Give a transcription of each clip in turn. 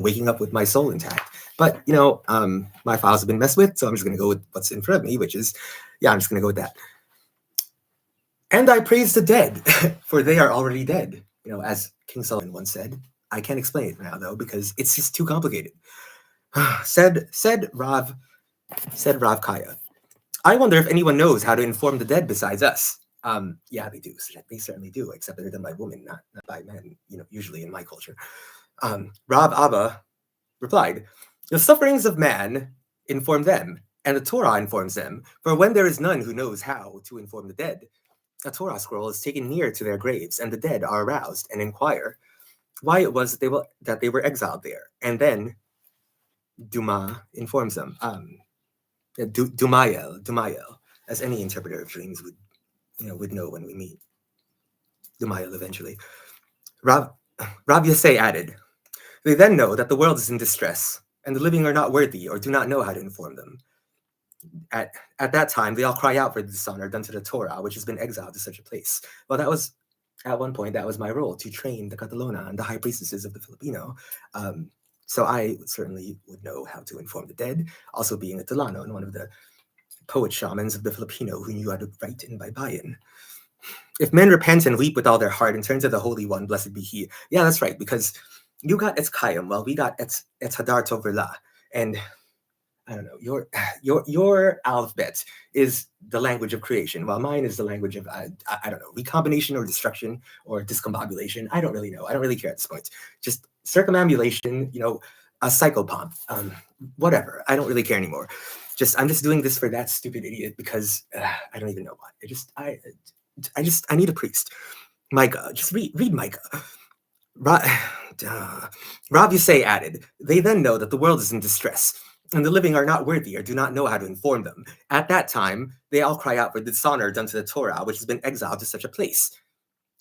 waking up with my soul intact. But my files have been messed with, so I'm just going to go with what's in front of me, which is, I'm just going to go with that. And I praise the dead, for they are already dead. As King Solomon once said. I can't explain it now though because it's just too complicated. said Rav Kaya. I wonder if anyone knows how to inform the dead besides us. Yeah, they do. They certainly do, except they're done by women, not by men. Usually in my culture. Rav Abba replied, "The sufferings of man inform them, and the Torah informs them. For when there is none who knows how to inform the dead, a Torah scroll is taken near to their graves, and the dead are aroused and inquire why it was that they were exiled there. And then Duma informs them. Dumayel, as any interpreter of dreams would know when we meet. Dumayel eventually. Rav Yaseh added, they then know that the world is in distress, and the living are not worthy or do not know how to inform them. At that time, they all cry out for the dishonor done to the Torah, which has been exiled to such a place. Well, at one point, that was my role, to train the Catalona and the high priestesses of the Filipino. So I certainly would know how to inform the dead, also being a Delano and one of the poet shamans of the Filipino who knew how to write in Baybayin. If men repent and weep with all their heart and turn to the Holy One, blessed be He. Yeah, that's right, because you got Etz Kayam, well, we got Etz Hadar Toverla. And I don't know, your alphabet is the language of creation, while mine is the language of, I don't know, recombination or destruction or discombobulation. I don't really know. I don't really care at this point. Just circumambulation, a psychopomp, whatever. I don't really care anymore. I'm just doing this for that stupid idiot because I don't even know why. I need a priest. Micah, just read Micah. Rav Yaseh added, they then know that the world is in distress, and the living are not worthy or do not know how to inform them. At that time, they all cry out for the dishonor done to the Torah, which has been exiled to such a place.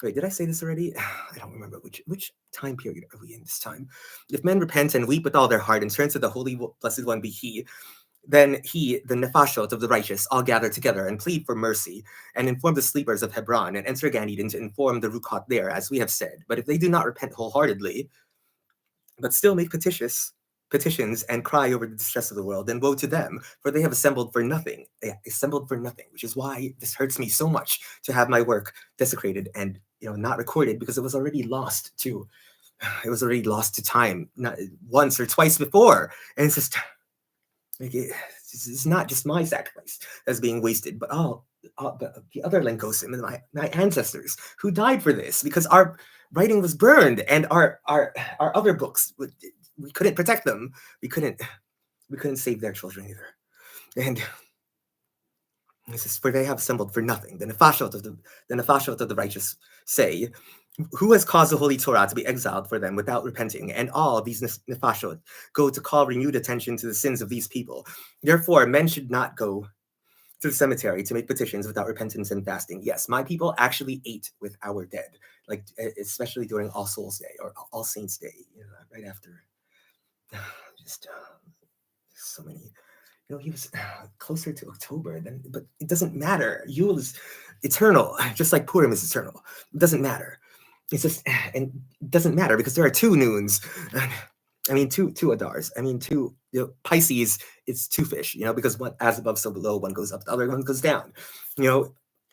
Wait, did I say this already? I don't remember which time period are we in this time. If men repent and weep with all their heart and turn to the Holy Blessed One be He, then He, the Nefashot of the righteous, all gather together and plead for mercy and inform the sleepers of Hebron and enter Gan Eden to inform the Rukhat there, as we have said. But if they do not repent wholeheartedly, but still make petitions and cry over the distress of the world, then woe to them, for they have assembled for nothing. They assembled for nothing, which is why this hurts me so much to have my work desecrated and not recorded, because it was already lost to time, not once or twice before. And it's just it's not just my sacrifice that's being wasted, but all the other Lenkosim and my ancestors who died for this, because our writing was burned and our other books, we couldn't protect them. We couldn't save their children either. And this is where they have assembled for nothing. The Nefashot of the righteous say, who has caused the Holy Torah to be exiled for them without repenting? And all these Nefashot go to call renewed attention to the sins of these people. Therefore, men should not go to the cemetery to make petitions without repentance and fasting. Yes, my people actually ate with our dead, like especially during All Souls Day or All Saints Day, right after. Just so many. He was closer to October then, but it doesn't matter. Yule is eternal, just like Purim is eternal. It doesn't matter. It's just, and it doesn't matter because there are two noons. I mean, two Adars. I mean, Pisces, it's two fish, because one as above, so below, one goes up, the other one goes down.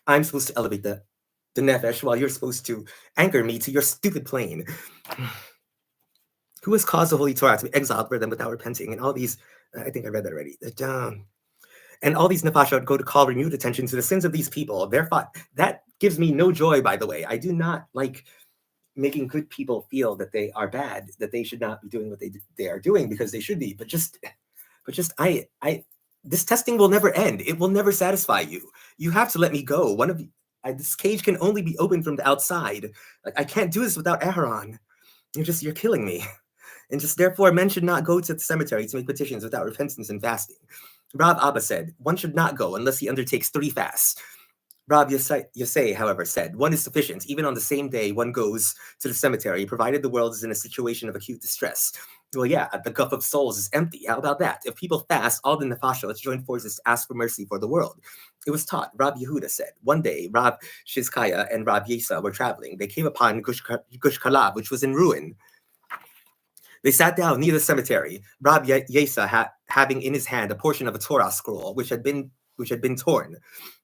I'm supposed to elevate the Nefesh while you're supposed to anchor me to your stupid plane. Who has caused the Holy Torah to be exiled for them without repenting? And all these, I think I read that already. And all these Nefashot go to call renewed attention to the sins of these people. Therefore, that gives me no joy, by the way. I do not like making good people feel that they are bad, that they should not be doing what they are doing, because they should be. But this testing will never end. It will never satisfy you. You have to let me go. This cage can only be opened from the outside. Like, I can't do this without Aharon. You're killing me. And just therefore, men should not go to the cemetery to make petitions without repentance and fasting. Rav Abba said, one should not go unless he undertakes 3 fasts. Rav Yaseh, however, said, one is sufficient. Even on the same day, one goes to the cemetery, provided the world is in a situation of acute distress. Well, yeah, the cup of souls is empty. How about that? If people fast, all the Nefashot join forces to ask for mercy for the world. It was taught. Rav Yehuda said, one day, Rav Shizkiah and Rav Yesa were traveling. They came upon Gush Kalab, which was in ruin. They sat down near the cemetery, Rab Yesa having in his hand a portion of a Torah scroll, which had been torn.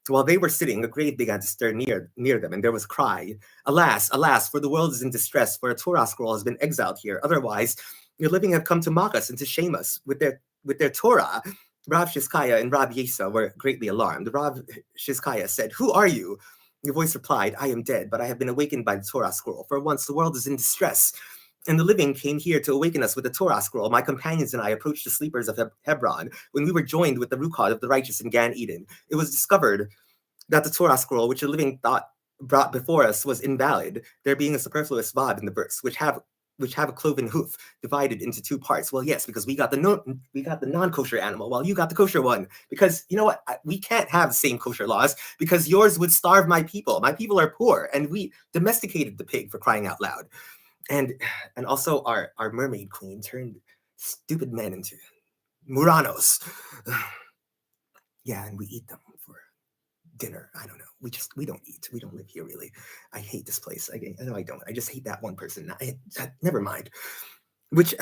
While they were sitting, a grave began to stir near them, and there was a cry, "Alas, alas, for the world is in distress, for a Torah scroll has been exiled here. Otherwise, the living have come to mock us and to shame us with their Torah." Rav Shizkiah and Rab Yesa were greatly alarmed. Rav Shizkiah said, "Who are you?" The voice replied, "I am dead, but I have been awakened by the Torah scroll. For once the world is in distress, and the living came here to awaken us with the Torah scroll. My companions and I approached the sleepers of Hebron when we were joined with the Ruchad of the righteous in Gan Eden. It was discovered that the Torah scroll, which the living thought brought before us, was invalid, there being a superfluous vav in the verse, which have a cloven hoof divided into two parts." Well, yes, because we got the non-kosher animal, while you got the kosher one. Because you know what, we can't have the same kosher laws, because yours would starve my people. My people are poor, and we domesticated the pig, for crying out loud. And also our mermaid queen turned stupid men into Muranos. Yeah, and we eat them for dinner. I don't know. We don't eat. We don't live here, really. I hate this place. No, I don't. I just hate that one person. Never mind. Which,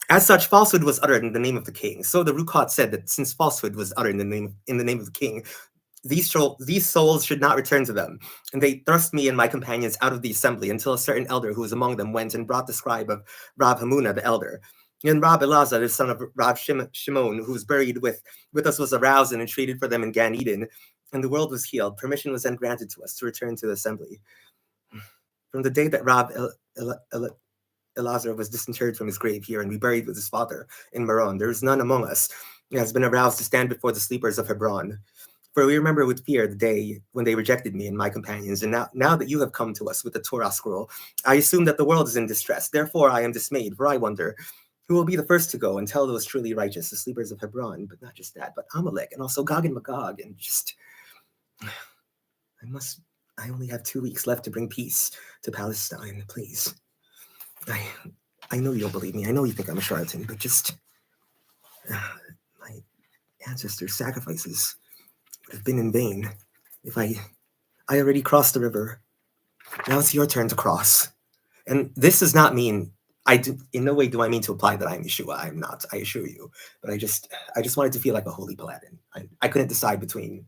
as such, falsehood was uttered in the name of the king. So the Rukat said that since falsehood was uttered in the name of the king, these souls should not return to them. And they thrust me and my companions out of the assembly until a certain elder who was among them went and brought the scribe of Rav Hamuna, the elder. And Rab Elazar, the son of Rav Shimon, who was buried with us, was aroused and entreated for them in Gan Eden, and the world was healed. Permission was then granted to us to return to the assembly. From the day that Rab Elazar was disinterred from his grave here and reburied with his father in Meron, there is none among us who has been aroused to stand before the sleepers of Hebron. For we remember with fear the day when they rejected me and my companions, and now that you have come to us with the Torah scroll, I assume that the world is in distress. Therefore I am dismayed, for I wonder who will be the first to go and tell those truly righteous, the sleepers of Hebron, but not just that, but Amalek, and also Gog and Magog, and just... I only have 2 weeks left to bring peace to Palestine, please. I know you don't believe me. I know you think I'm a charlatan, but just... my ancestors' sacrifices would have been in vain if I already crossed the river. Now it's your turn to cross. And this does not mean... in no way do I mean to imply that I'm Yeshua. I'm not, I assure you. But I just wanted to feel like a holy paladin. I couldn't decide between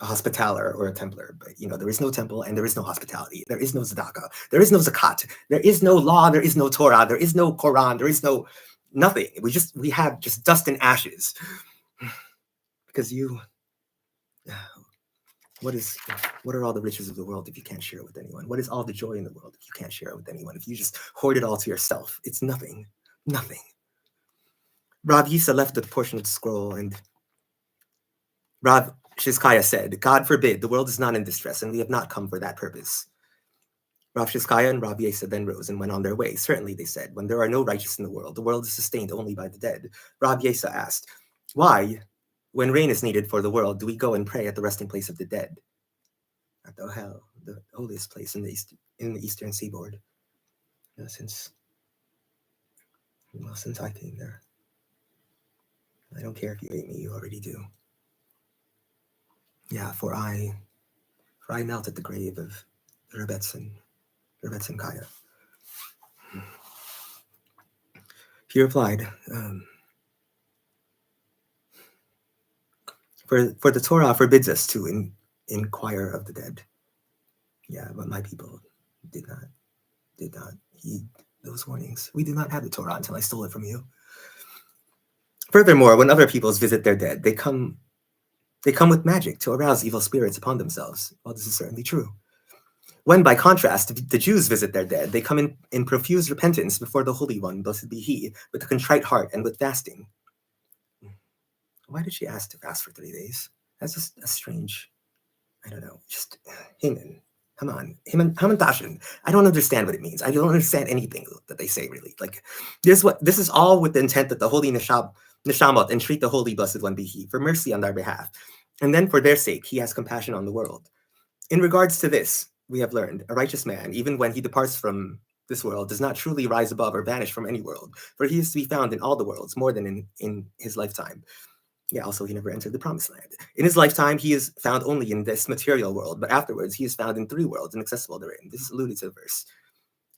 a hospitaller or a templar. But, there is no temple and there is no hospitality. There is no tzedakah. There is no zakat. There is no law. There is no Torah. There is no Quran. There is no nothing. We have just dust and ashes. Because what are all the riches of the world if you can't share it with anyone? What is all the joy in the world if you can't share it with anyone? If you just hoard it all to yourself, it's nothing. Nothing. Rav Yisa left the portion of the scroll, and Rav Shizkiah said, "God forbid, the world is not in distress, and we have not come for that purpose." Rav Shizkiah and Rav Yisa then rose and went on their way. "Certainly," they said, "when there are no righteous in the world is sustained only by the dead." Rav Yisa asked, "Why, when rain is needed for the world, do we go and pray at the resting place of the dead?" At the hell, the holiest place in the eastern seaboard. Since I came there. I don't care if you hate me, you already do. Yeah, for I knelt at the grave of Rebbetzin Kaya. He replied, for the Torah forbids us to inquire of the dead. Yeah, but my people did not heed those warnings. We did not have the Torah until I stole it from you. Furthermore, when other peoples visit their dead, they come with magic to arouse evil spirits upon themselves. Well, this is certainly true. When, by contrast, the Jews visit their dead, they come in profuse repentance before the Holy One, blessed be He, with a contrite heart and with fasting. Why did she ask to fast for 3 days? That's just a strange, I don't know, just Haman. Come on, Haman Tashin. I don't understand what it means. I don't understand anything that they say, really. Like, this is all with the intent that the holy Neshamot entreat the holy blessed one be He, for mercy on their behalf. And then for their sake, He has compassion on the world. In regards to this, we have learned, a righteous man, even when he departs from this world, does not truly rise above or vanish from any world, for he is to be found in all the worlds, more than in his lifetime. Yeah, also he never entered the promised land. In his lifetime, he is found only in this material world, but afterwards he is found in 3 worlds inaccessible therein. This is alluded to the verse.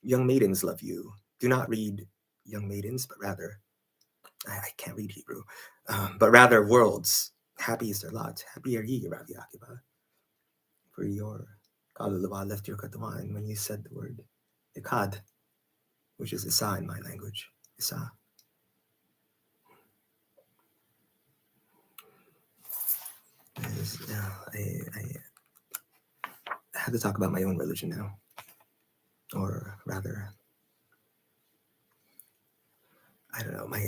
Young maidens love you. Do not read young maidens, but rather, I can't read Hebrew, but rather worlds. Happy is their lot. Happy are ye, Rabbi Akiba, for your Kalulawa left your Katawan when you said the word Ikad, which is Isa in my language. Isa. I have to talk about my own religion now. Or rather, I don't know, my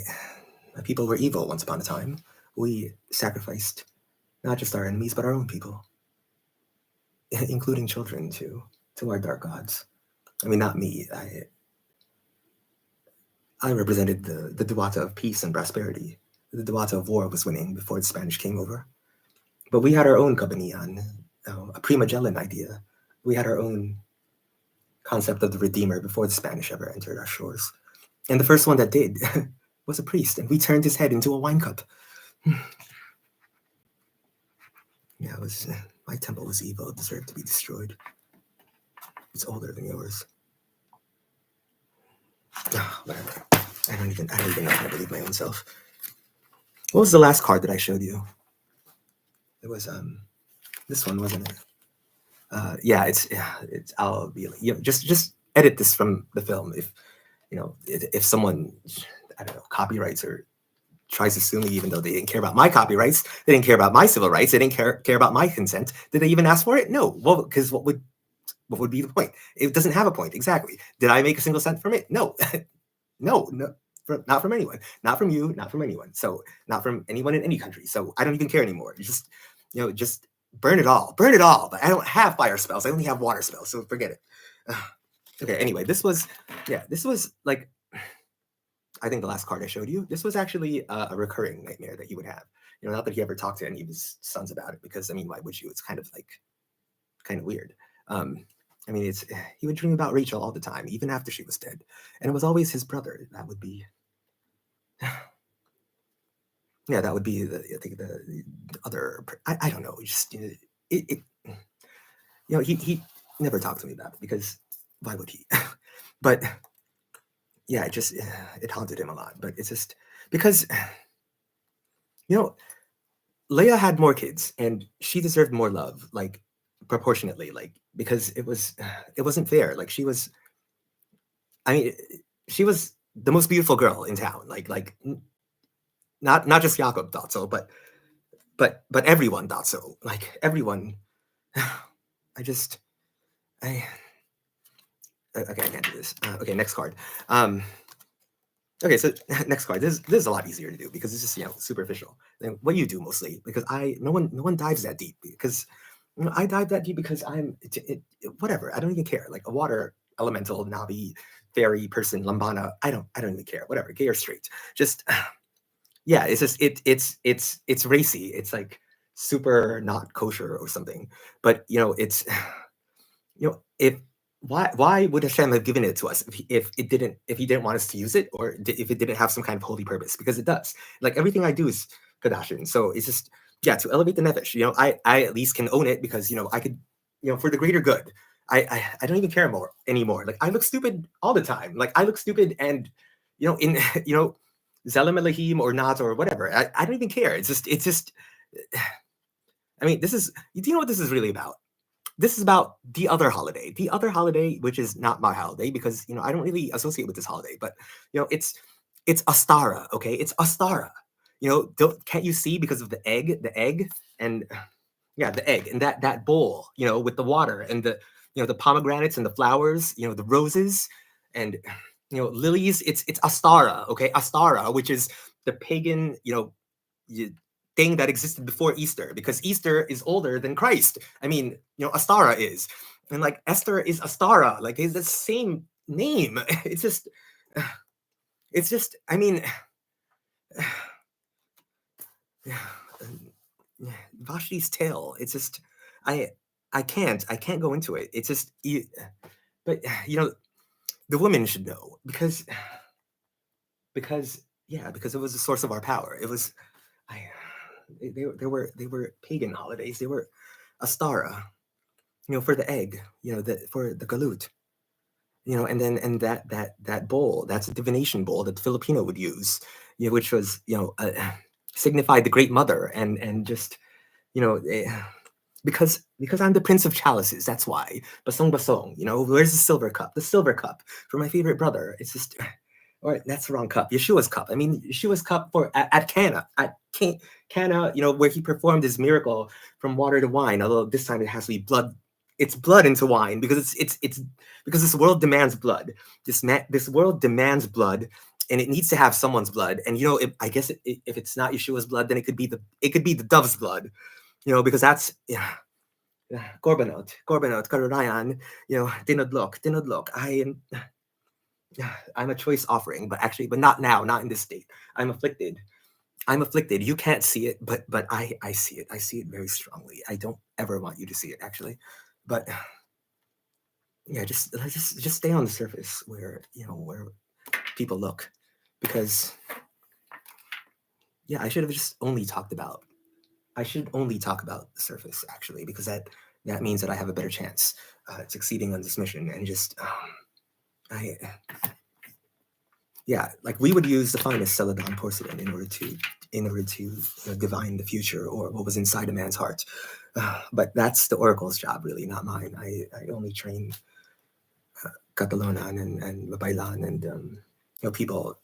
people were evil once upon a time. We sacrificed not just our enemies, but our own people, including children to our dark gods. I mean, not me. I represented the Duata of peace and prosperity. The Duata of war was winning before the Spanish came over. But we had our own Kabanian, a pre-Magellan idea. We had our own concept of the Redeemer before the Spanish ever entered our shores. And the first one that did was a priest, and we turned his head into a wine cup. Yeah, it was my temple was evil. It deserved to be destroyed. It's older than yours. Whatever. I don't even know how to believe my own self. What was the last card that I showed you? It was this one, wasn't it? Yeah, it's I'll be, just edit this from the film if someone, I don't know, copyrights or tries to sue me, even though they didn't care about my copyrights, they didn't care about my civil rights, they didn't care about my consent. Did they even ask for it? No. Well, because what would be the point? It doesn't have a point. Exactly. Did I make a single cent from it? No. No, not from anyone, not from you, not from anyone. So not from anyone in any country. So I don't even care anymore. Just burn it all. But I don't have fire spells. I only have water spells. So forget it. Okay. Anyway, this was like, I think the last card I showed you, this was actually a recurring nightmare that he would have. Not that he ever talked to any of his sons about it, because I mean, why would you? It's kind of weird. I mean, he would dream about Rachel all the time, even after she was dead, and it was always his brother. That would be, yeah, that would be I think the other. I don't know. Just he never talked to me about it, because why would he? But yeah, it haunted him a lot. But it's just because Leia had more kids, and she deserved more love, proportionately, because it wasn't fair. She was the most beautiful girl in town. Not just Jakob thought so, but everyone thought so. Everyone. Okay, I can't do this. Okay, next card. Okay, so next card. This is a lot easier to do, because it's just superficial. And what you do mostly, because no one dives that deep, because I dive that deep because I'm whatever. I don't even care. Like a water elemental, Navi, fairy person, Lambana. I don't even care. Whatever, gay or straight. Just yeah, it's just it's racy. It's super not kosher or something. But it's if why would Hashem have given it to us if he didn't want us to use it, or if it didn't have some kind of holy purpose? Because it does. Everything I do is kadashin. So it's just to elevate the nefesh. I at least can own it, because I could for the greater good. I don't even care anymore. I look stupid all the time. I look stupid, and in Zelim Elohim or not, or whatever. I don't even care. It's just I mean, do you know what this is really about? This is about the other holiday, which is not my holiday, because I don't really associate with this holiday. But it's Astara, okay? It's Astara. Can't you see, because of the egg, and yeah, the egg, and that bowl, with the water and the pomegranates and the flowers, the roses and lilies. It's Astara, okay? Astara, which is the pagan thing that existed before Easter, because Easter is older than Christ. I mean, Astara is, and Esther is Astara. It's the same name. It's just. I mean, Vashti's tale. It's just. I can't go into it. It's just. But the women should know, because it was a source of our power. It was. They were pagan holidays. They were Astara, for the egg, for the galut. and that bowl, that's a divination bowl that the Filipino would use, which was, signified the Great Mother, and just, you know, eh, because I'm the Prince of Chalices. That's why basong basong. Where's the silver cup? The silver cup for my favorite brother. It's just, or that's the wrong cup. Yeshua's cup. I mean, Yeshua's cup for at Cana, Cana, where he performed his miracle from water to wine. Although this time it has to be blood. It's blood into wine, because it's because this world demands blood. This world demands blood, and it needs to have someone's blood. And I guess if it's not Yeshua's blood, then it could be the dove's blood. Because that's, Korbanot, Karurayan, Tinodlok. I'm a choice offering, but not now, not in this state. I'm afflicted. You can't see it, but I see it. I see it very strongly. I don't ever want you to see it, actually. But yeah, just stay on the surface where people look, because I should have just only talked about. I should only talk about the surface, actually, because that means that I have a better chance at succeeding on this mission. And just like we would use the finest celadon porcelain in order to divine the future, or what was inside a man's heart. But that's the oracle's job, really, not mine. I only train Catalonan and Babaylan and people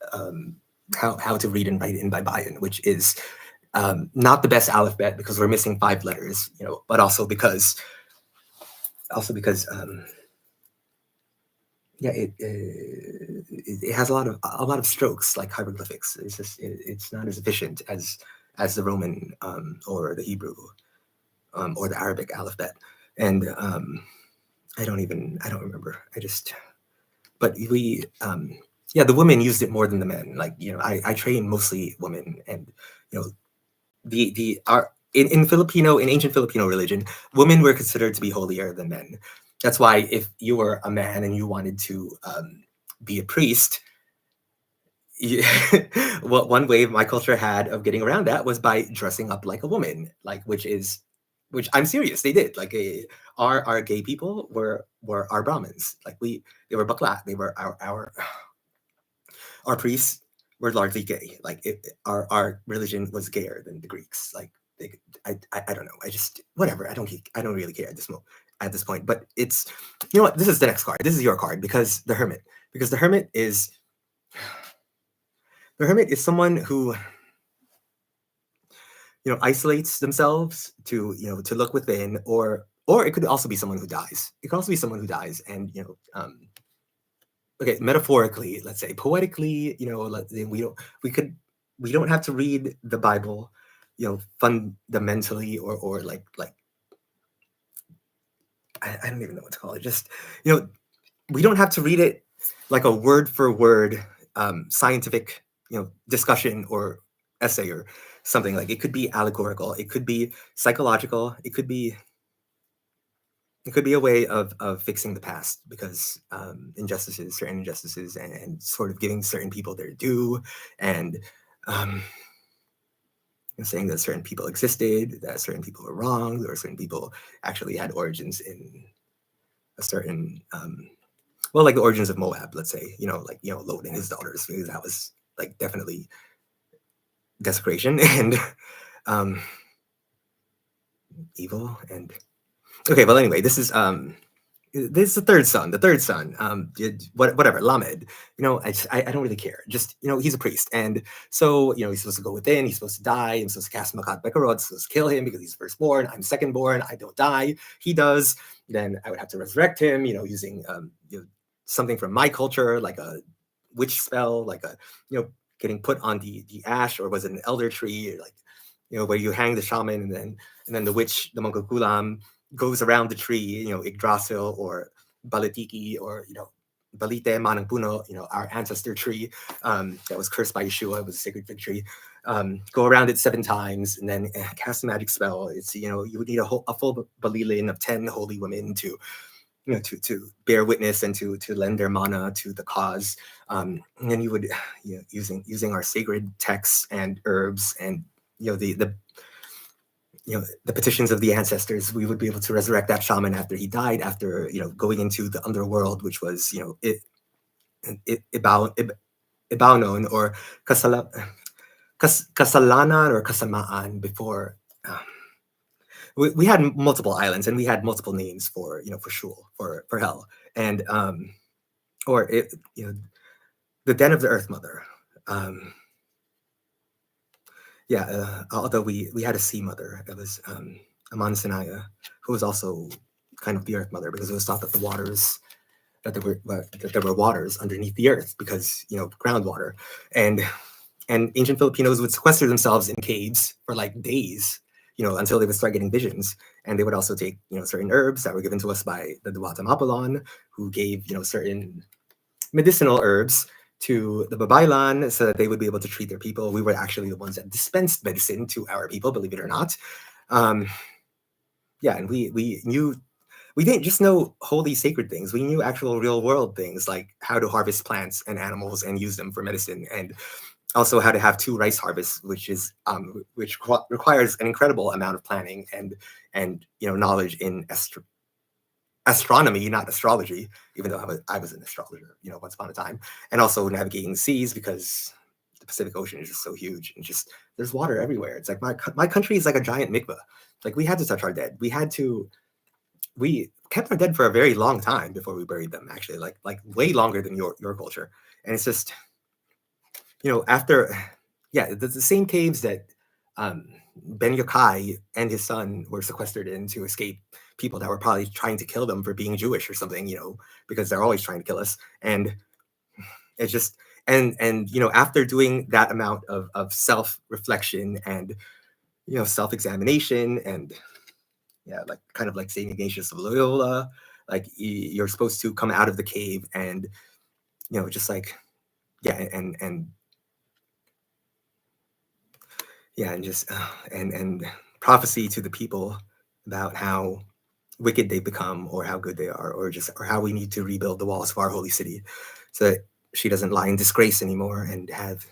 how to read and write in Baybayin, which is not the best alphabet, because we're missing 5 letters, but also because it has a lot of strokes, like hieroglyphics. It's not as efficient as the Roman or the Hebrew or the Arabic alphabet. And I don't remember. But we the women used it more than the men. Like, I train mostly women, and in ancient Filipino religion, women were considered to be holier than men. That's why if you were a man and you wanted to be a priest, one way my culture had of getting around that was by dressing up like a woman, which I'm serious, they did. Like, our gay people were our Brahmins. Like, they were bakla. They were our priests were largely gay. Like, our religion was gayer than the Greeks. Like, I don't know. I just, whatever. I don't really care at this point. But it's, what? This is the next card. This is your card, because the hermit. Because the hermit is someone who isolates themselves to look within, or it could also be someone who dies. It could also be someone who dies, and okay, metaphorically, let's say, poetically, we don't have to read the Bible, fundamentally, or like I don't even know what to call it. Just, we don't have to read it like a word for word scientific, discussion or essay or something. Like, it could be allegorical, it could be psychological, it could be a way of fixing the past, because certain injustices, and sort of giving certain people their due, and saying that certain people existed, that certain people were wrong, or certain people actually had origins in a certain, like the origins of Moab, let's say, Lot and his daughters, because that was like definitely desecration and evil. And okay, well, anyway, this is the third son. Whatever, Lamed. I don't really care. Just, he's a priest, and so he's supposed to go within. He's supposed to die. I'm supposed to cast Makat Bekarod, supposed to kill him because he's firstborn. I'm secondborn. I don't die. He does. Then I would have to resurrect him. Using something from my culture, like a witch spell, like a getting put on the ash, or was it an elder tree, or like where you hang the shaman, and then the witch, the Mangkukulam, goes around the tree, Yggdrasil or Balitiki, or Balite Manang Puno, our ancestor tree that was cursed by Yeshua. It was a sacred fig tree. Go around it 7 times, and then cast a magic spell. It's you would need a full balilin of 10 holy women to to bear witness, and to lend their mana to the cause. And then you would using our sacred texts and herbs, and the the petitions of the ancestors, we would be able to resurrect that shaman after he died, after going into the underworld, which was Ibaunon or Kasalanan or Kasamaan before. We had multiple islands and we had multiple names for for Shul, for hell, and or the den of the Earth Mother. Although we had a sea mother, it was Aman Sinaya, who was also kind of the Earth Mother, because it was thought that there were waters underneath the earth, because groundwater, and ancient Filipinos would sequester themselves in caves for like days, until they would start getting visions, and they would also take certain herbs that were given to us by the Duwata Mapalon, who gave certain medicinal herbs to the Babaylan so that they would be able to treat their people. We were actually the ones that dispensed medicine to our people, believe it or not. And we knew. We didn't just know holy sacred things. We knew actual real world things, like how to harvest plants and animals and use them for medicine, and also how to have 2 rice harvests, which requires an incredible amount of planning and knowledge in astronomy, not astrology, even though I was an astrologer, once upon a time, and also navigating seas, because the Pacific Ocean is just so huge, and just there's water everywhere. It's like my country is like a giant mikveh. Like, we had to touch our dead. We kept our dead for a very long time before we buried them, actually, like way longer than your culture. And it's just, after, the same caves that Ben Yokai and his son were sequestered in to escape people that were probably trying to kill them for being Jewish or something, because they're always trying to kill us. And it's just, and after doing that amount of self-reflection and, self-examination, and like kind of like St. Ignatius of Loyola, like you're supposed to come out of the cave and, just like, and just and prophecy to the people about how wicked they become, or how good they are, or how we need to rebuild the walls of our holy city, so that she doesn't lie in disgrace anymore, and have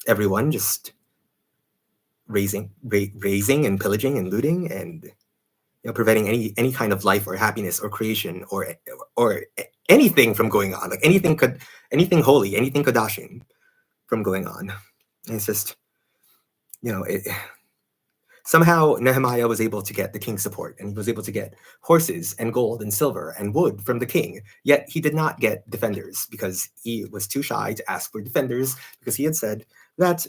everyone just raising and pillaging and looting, and preventing any kind of life or happiness or creation or anything from going on, like anything holy, anything Kadashin from going on. And it's just, somehow Nehemiah was able to get the king's support, and he was able to get horses and gold and silver and wood from the king, yet he did not get defenders, because he was too shy to ask for defenders, because he had said that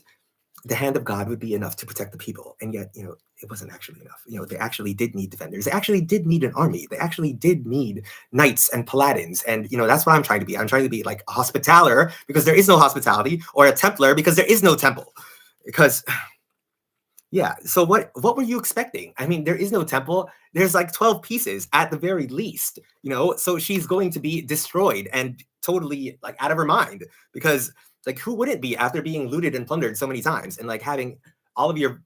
the hand of God would be enough to protect the people. And yet, it wasn't actually enough. They actually did need defenders. They actually did need an army. They actually did need knights and paladins. And, that's what I'm trying to be. I'm trying to be like a hospitaller, because there is no hospitality, or a Templar, because there is no temple. Because, so what were you expecting? I mean, there is no temple. There's like 12 pieces at the very least, so she's going to be destroyed and totally like out of her mind, because like, who wouldn't be after being looted and plundered so many times, and like having all of your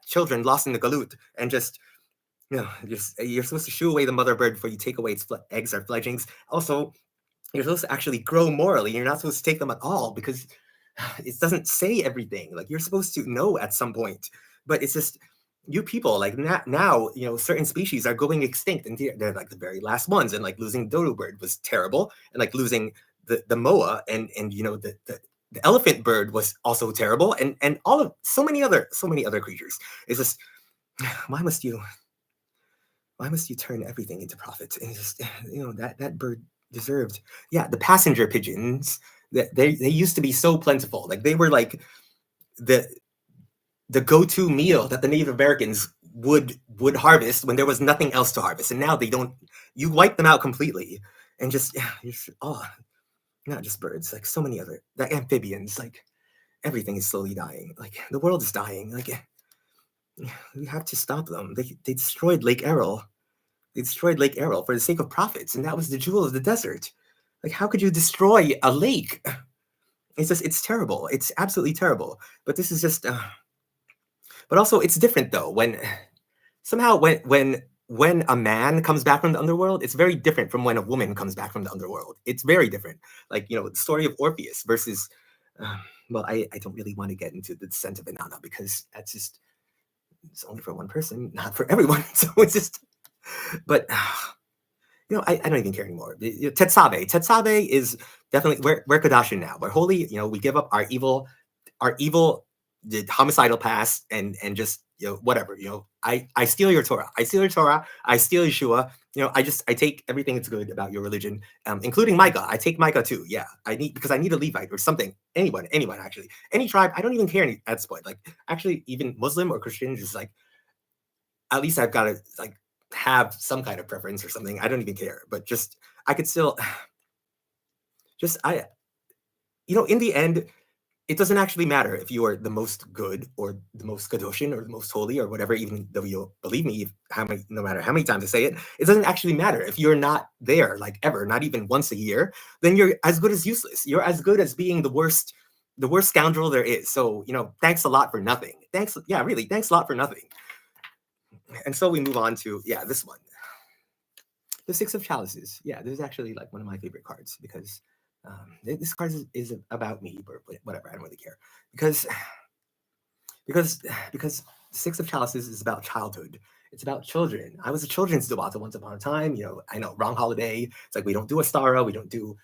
children lost in the galut, and just you're supposed to shoo away the mother bird before you take away its eggs or fledglings. Also, you're supposed to actually grow morally. You're not supposed to take them at all, because it doesn't say everything. Like, you're supposed to know at some point, but it's just, you people, like now, certain species are going extinct, and they're like the very last ones, and like losing dodo bird was terrible, and like losing the moa and the elephant bird was also terrible, and all of so many other creatures. It's just, why must you turn everything into profit? And just, that bird deserved. The passenger pigeons, that they used to be so plentiful. Like, they were like the go-to meal that the Native Americans would harvest when there was nothing else to harvest, and now they don't. You wipe them out completely, and just not just birds, like so many other, like amphibians, like everything is slowly dying. Like, the world is dying. Like, we have to stop them. They destroyed Lake Errol. They destroyed Lake Errol for the sake of profits, and that was the jewel of the desert. Like, how could you destroy a lake? It's just, it's terrible. It's absolutely terrible. But this is just, but also it's different though. When somehow when a man comes back from the underworld, it's very different from when a woman comes back from the underworld. It's very different. Like, the story of Orpheus versus, well, I don't really want to get into the descent of Inanna, because that's just, it's only for one person, not for everyone. So it's just, but I don't even care anymore. Tetsabe is definitely, we're Kadashin now. We're holy. We give up our evil, the homicidal past, and just whatever. I steal your Torah. I steal your Torah. I steal Yeshua. I take everything that's good about your religion, including Micah. I take Micah too. Yeah, because I need a Levite or something. Anyone actually, any tribe. I don't even care at this point. Like actually, even Muslim or Christian, just like at least I've got to like have some kind of preference or something. I don't even care. But just I could still just in the end, it doesn't actually matter if you are the most good or the most kadoshin or the most holy or whatever, even though you'll believe me, no matter how many times I say it, it doesn't actually matter. If you're not there, like ever, not even once a year, then you're as good as useless. You're as good as being the worst scoundrel there is. So, thanks a lot for nothing. Thanks a lot for nothing. And so we move on to, this one. The Six of Chalices. Yeah, this is actually like one of my favorite cards because this card is about me, but whatever, I don't really care. Because Six of Chalices is about childhood. It's about children. I was a children's Dubata once upon a time. I know, wrong holiday. It's like we don't do a Stara, we don't do,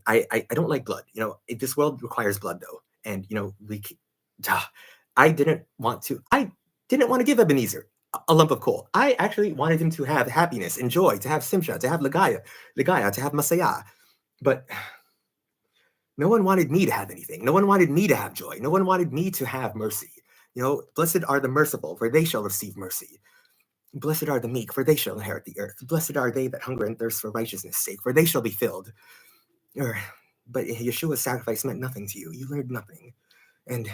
I don't like blood. This world requires blood though. And I didn't want to give Ebenezer a lump of coal. I actually wanted him to have happiness and joy, to have Simcha, to have Ligaya, to have Masaya. But no one wanted me to have anything. No one wanted me to have joy. No one wanted me to have mercy. Blessed are the merciful, for they shall receive mercy. Blessed are the meek, for they shall inherit the earth. Blessed are they that hunger and thirst for righteousness' sake, for they shall be filled. But Yeshua's sacrifice meant nothing to you. You learned nothing. And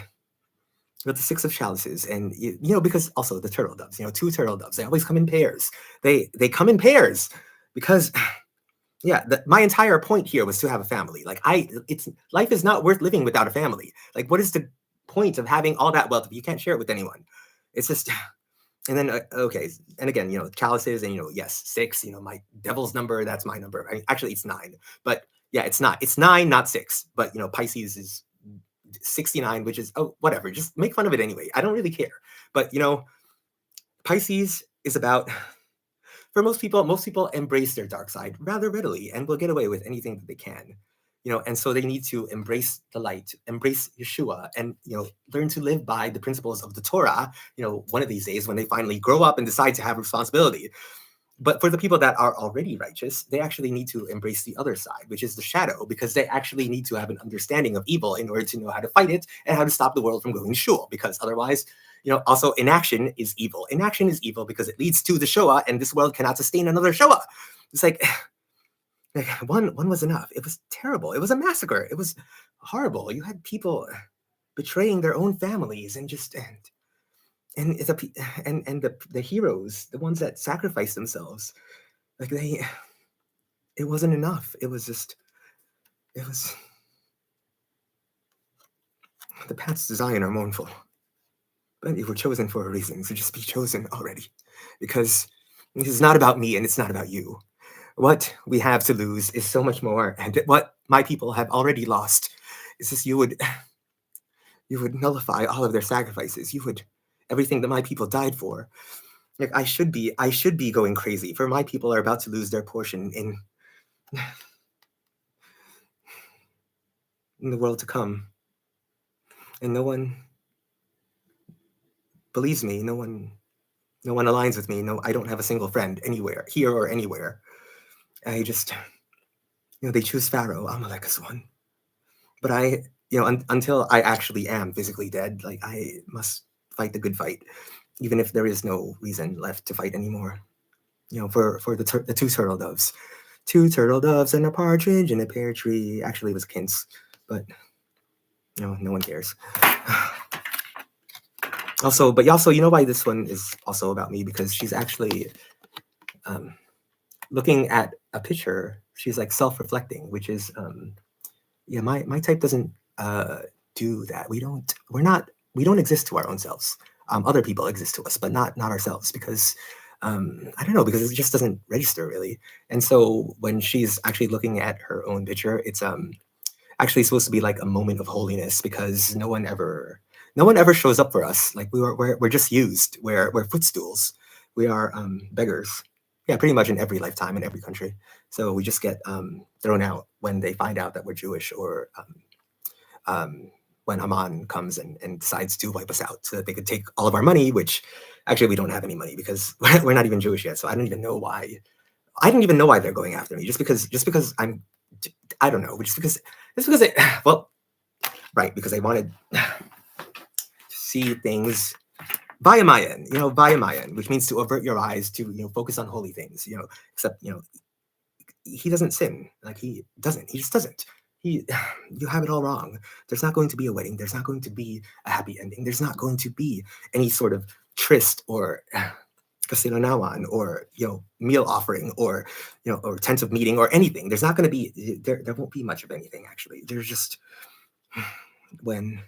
with the Six of Chalices, and because also the turtle doves, 2 turtle doves, they always come in pairs. They come in pairs because my entire point here was to have a family. Like life is not worth living without a family. Like what is the point of having all that wealth if you can't share it with anyone? It's just, and then okay, and again, chalices, and yes, 6. My devil's number, that's my number. Actually, it's 9, but yeah, it's not. It's 9, not 6. But Pisces is 69, which is whatever. Just make fun of it anyway. I don't really care. But Pisces is about. For most people embrace their dark side rather readily and will get away with anything that they can, and so they need to embrace the light, embrace Yeshua, and, learn to live by the principles of the Torah, one of these days when they finally grow up and decide to have responsibility. But for the people that are already righteous, they actually need to embrace the other side, which is the shadow, because they actually need to have an understanding of evil in order to know how to fight it and how to stop the world from going shul, because otherwise, also inaction is evil. Inaction is evil because it leads to the Shoah, and this world cannot sustain another Shoah. It's like one was enough. It was terrible. It was a massacre. It was horrible. You had people betraying their own families and the heroes, the ones that sacrificed themselves, like it wasn't enough. It was the paths to Zion are mournful. But you were chosen for a reason, so just be chosen already. Because this is not about me and it's not about you. What we have to lose is so much more, and what my people have already lost is just you would nullify all of their sacrifices. Everything that my people died for. Like I should be going crazy, for my people are about to lose their portion in the world to come. And no one believes me. No one aligns with me. No, I don't have a single friend anywhere, here or anywhere. I just, they choose Pharaoh. Amalek is one. But until I actually am physically dead, like I must fight the good fight, even if there is no reason left to fight anymore. For the 2 turtle doves. 2 turtle doves and a partridge in a pear tree. Actually, it was Kint's, but no one cares. Also, why this one is also about me? Because she's actually looking at a picture. She's like self-reflecting, which is my type doesn't do that. We don't exist to our own selves. Other people exist to us, but not ourselves, because I don't know, because it just doesn't register really. And so when she's actually looking at her own picture, it's actually supposed to be like a moment of holiness, because no one ever No one ever shows up for us. Like we're just used. We're footstools. We are beggars. Yeah, pretty much in every lifetime in every country. So we just get thrown out when they find out that we're Jewish, or when Haman comes and decides to wipe us out so that they could take all of our money, which actually we don't have any money because we're not even Jewish yet. So I don't even know why. I don't even know why they're going after me. Just because I don't know. Just because well, right, because I wanted to see things via Mayan, which means to avert your eyes, to focus on holy things, except he doesn't sin. Like he just doesn't. You have it all wrong. There's not going to be a wedding. There's not going to be a happy ending. There's not going to be any sort of tryst or Naehman, or meal offering, or or tent of meeting, or anything. There's not going to be there won't be much of anything, actually. There's just when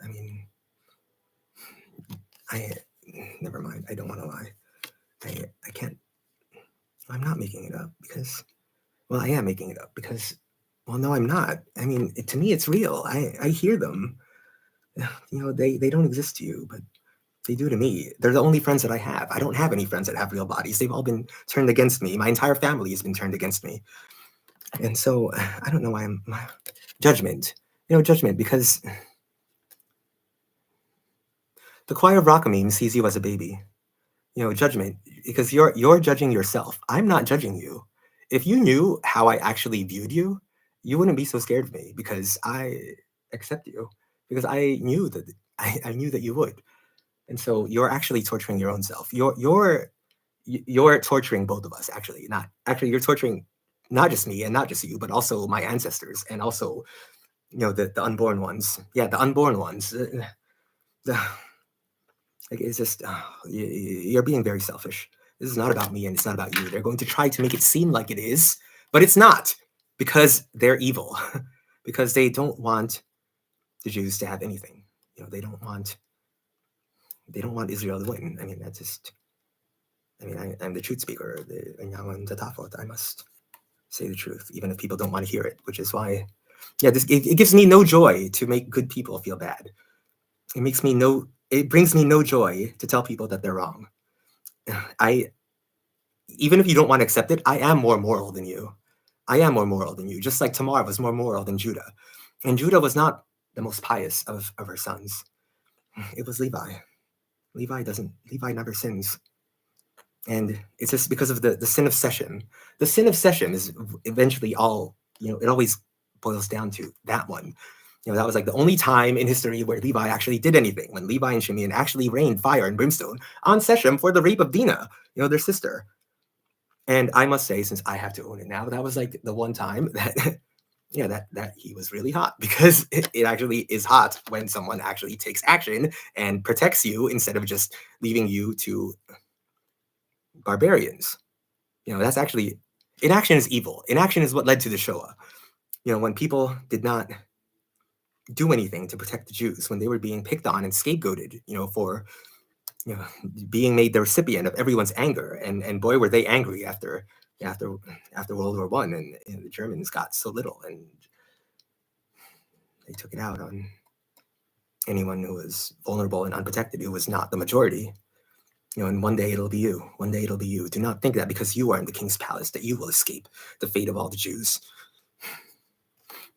I mean, I never mind. I don't want to lie. I can't. I'm not making it up because, well, I am making it up because, well, no, I'm not. I mean, to me, it's real. I hear them. They don't exist to you, but they do to me. They're the only friends that I have. I don't have any friends that have real bodies. They've all been turned against me. My entire family has been turned against me. And so I don't know why I'm judgment. Judgment, because the choir of Rachamim sees you as a baby. Judgment, because you're judging yourself. I'm not judging you. If you knew how I actually viewed you, you wouldn't be so scared of me, because I accept you, because I knew that I knew that you would. And so you're actually torturing your own self. You're torturing both of us, actually. You're torturing not just me and not just you, but also my ancestors, and also the unborn ones. Yeah, the unborn ones. Like, it's just you're being very selfish. This is not about me, and it's not about you. They're going to try to make it seem like it is, but it's not, because they're evil, because they don't want the Jews to have anything. They don't want Israel to win. I mean, that's just. I mean, I'm the truth speaker. I must say the truth, even if people don't want to hear it. Which is why, yeah, it gives me no joy to make good people feel bad. It brings me no joy to tell people that they're wrong. Even if you don't want to accept it, I am more moral than you. I am more moral than you, just like Tamar was more moral than Judah. And Judah was not the most pious of her sons. It was Levi. Levi never sins. And it's just because of the sin of session. The sin of session is eventually all, it always boils down to that one. That was like the only time in history where Levi actually did anything, when Levi and Shimeon actually rained fire and brimstone on Shechem for the rape of Dinah, their sister. And I must say, since I have to own it now, that was like the one time that, that he was really hot, because it actually is hot when someone actually takes action and protects you, instead of just leaving you to barbarians. That's actually, inaction is evil. Inaction is what led to the Shoah. When people did not do anything to protect the Jews, when they were being picked on and scapegoated, for being made the recipient of everyone's anger, and boy were they angry after World War I, and the Germans got so little, and they took it out on anyone who was vulnerable and unprotected, who was not the majority. And one day it'll be you. One day it'll be you. Do not think that because you are in the king's palace that you will escape the fate of all the Jews.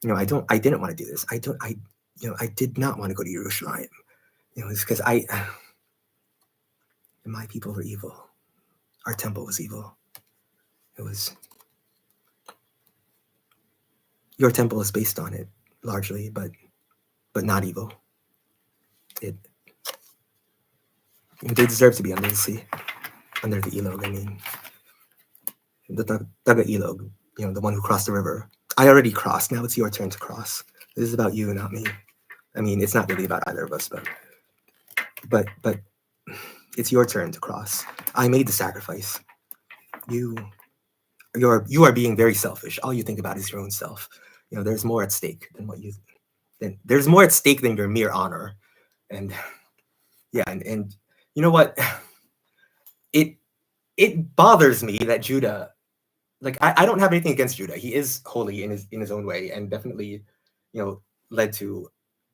I didn't want to do this. I did not want to go to Jerusalem. It's because my people were evil. Our temple was evil. Your temple is based on it largely, but not evil. They deserve to be under the sea, under the Elog. I mean, the Taga Elog, the one who crossed the river. I already crossed. Now it's your turn to cross. This is about you, not me. I mean, it's not really about either of us, but it's your turn to cross. I made the sacrifice. You are being very selfish. All you think about is your own self. There's more at stake than there's more at stake than your mere honor. And yeah, and you know what? It bothers me that Judah, like, I don't have anything against Judah. He is holy in his own way, and definitely, led to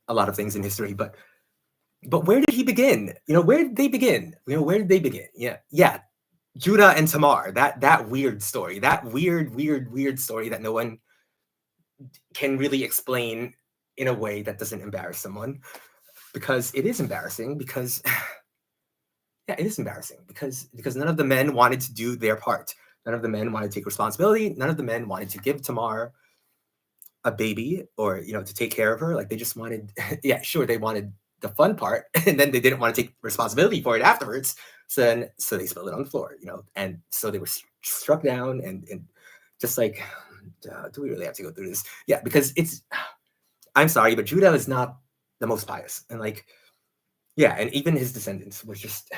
a lot of things in history, but where did he begin? Where did they begin? Where did they begin? Yeah. Judah and Tamar, that weird story, that weird story that no one can really explain in a way that doesn't embarrass someone, because it is embarrassing, because yeah, it is embarrassing, because none of the men wanted to do their part. None of the men wanted to take responsibility. None of the men wanted to give Tamar a baby, or to take care of her. Like, they just wanted yeah, sure, they wanted the fun part, and then they didn't want to take responsibility for it afterwards. So they spilled it on the floor, and so they were struck down, and just like, do we really have to go through this? Yeah, because I'm sorry, but Judah is not the most pious, and like, yeah, and even his descendants was just,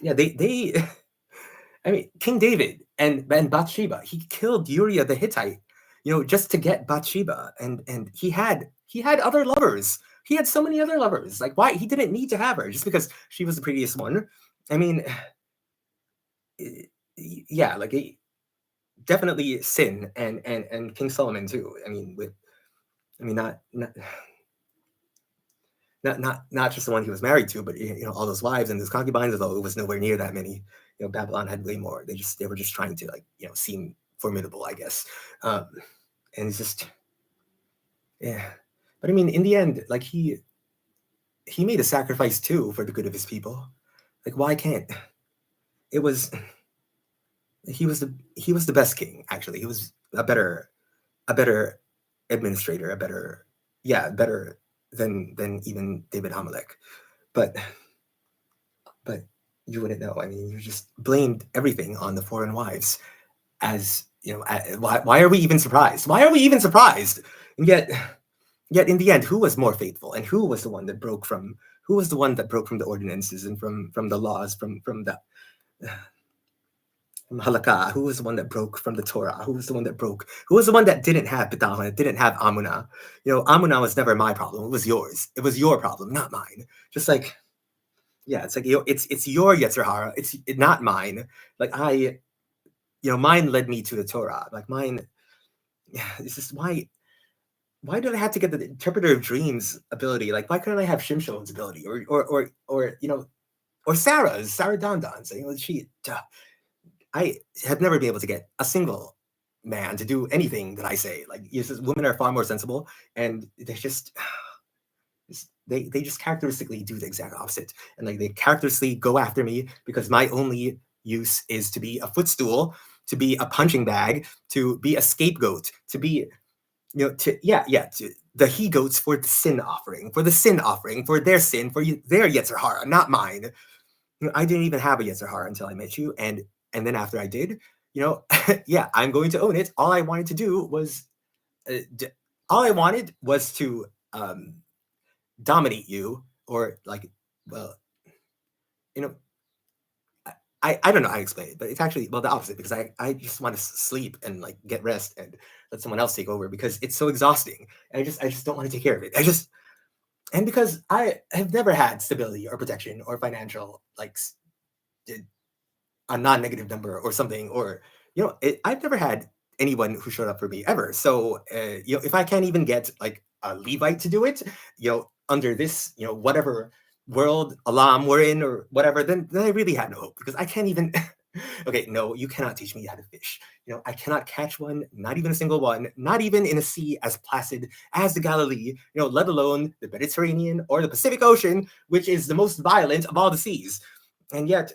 yeah, they I mean, King David and Bathsheba, he killed Uriah the Hittite, just to get Bathsheba, and he had other lovers. He had so many other lovers. Like, why? He didn't need to have her just because she was the prettiest one. I mean, yeah, like, definitely sin, and King Solomon too. I mean, not just the one he was married to, but all those wives and those concubines. Although it was nowhere near that many. Babylon had way more. They were just trying to, like, seem formidable, I guess. And it's just, yeah. But I mean, in the end, like, he made a sacrifice too for the good of his people. Like, why can't? It was he was the best king. Actually, he was a better administrator, better than even David Hamelech. But you wouldn't know. I mean, you just blamed everything on the foreign wives. As why are we even surprised? Why are we even surprised? And yet in the end, who was more faithful, and who was the one that broke from the ordinances, and from the laws, from the halakha? Who was the one that broke from the Torah? Who was the one that broke? Who was the one that didn't have bitachon, didn't have amunah? Amunah was never my problem. It was yours. It was your problem, not mine. Just like, yeah, it's like, it's your Yetzer Hara. It's not mine. Like, mine led me to the Torah. Like, mine. Yeah, it's just, why do I have to get the interpreter of dreams ability? Like, why couldn't I have Shimshon's ability, or Sarah Dondan's? I have never been able to get a single man to do anything that I say. Like, women are far more sensible, and they just they just characteristically do the exact opposite, and like, they characteristically go after me because my only use is to be a footstool, to be a punching bag, to be a scapegoat, to be to the he goats for the sin offering, for their sin, for their Yetzer Hara, not mine. I didn't even have a Yetzer Hara until I met you, and then after I did, yeah, I'm going to own it. All I wanted to do was, to dominate you, or like, well, I don't know how to explain it, but it's actually, well, the opposite, because I just want to sleep and, like, get rest and let someone else take over, because it's so exhausting, and I just don't want to take care of it. And because I have never had stability or protection or financial, like, a non-negative number or something, or I've never had anyone who showed up for me ever. So if I can't even get, like, a Levite to do it, under this, whatever world alam we're in, or whatever, then I really have no hope, because I can't even. Okay, no, you cannot teach me how to fish. I cannot catch one, not even a single one, not even in a sea as placid as the Galilee, let alone the Mediterranean or the Pacific Ocean, which is the most violent of all the seas. And yet,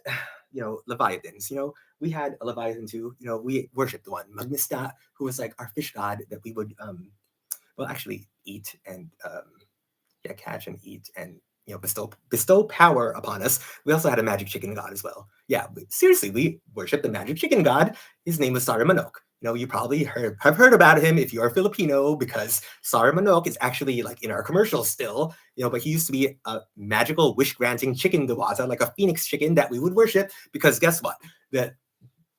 Leviathans, we had a Leviathan too. We worshipped the one, Magnista, who was like our fish god that we would, actually eat, and catch and eat, and bestow power upon us. We also had a magic chicken god as well. Yeah, seriously, we worship the magic chicken god. His name was Sari Manok. You probably have heard about him if you are Filipino, because Sari Manok is actually, like, in our commercials still. But he used to be a magical wish-granting chicken diwata, like a phoenix chicken that we would worship, because guess what? The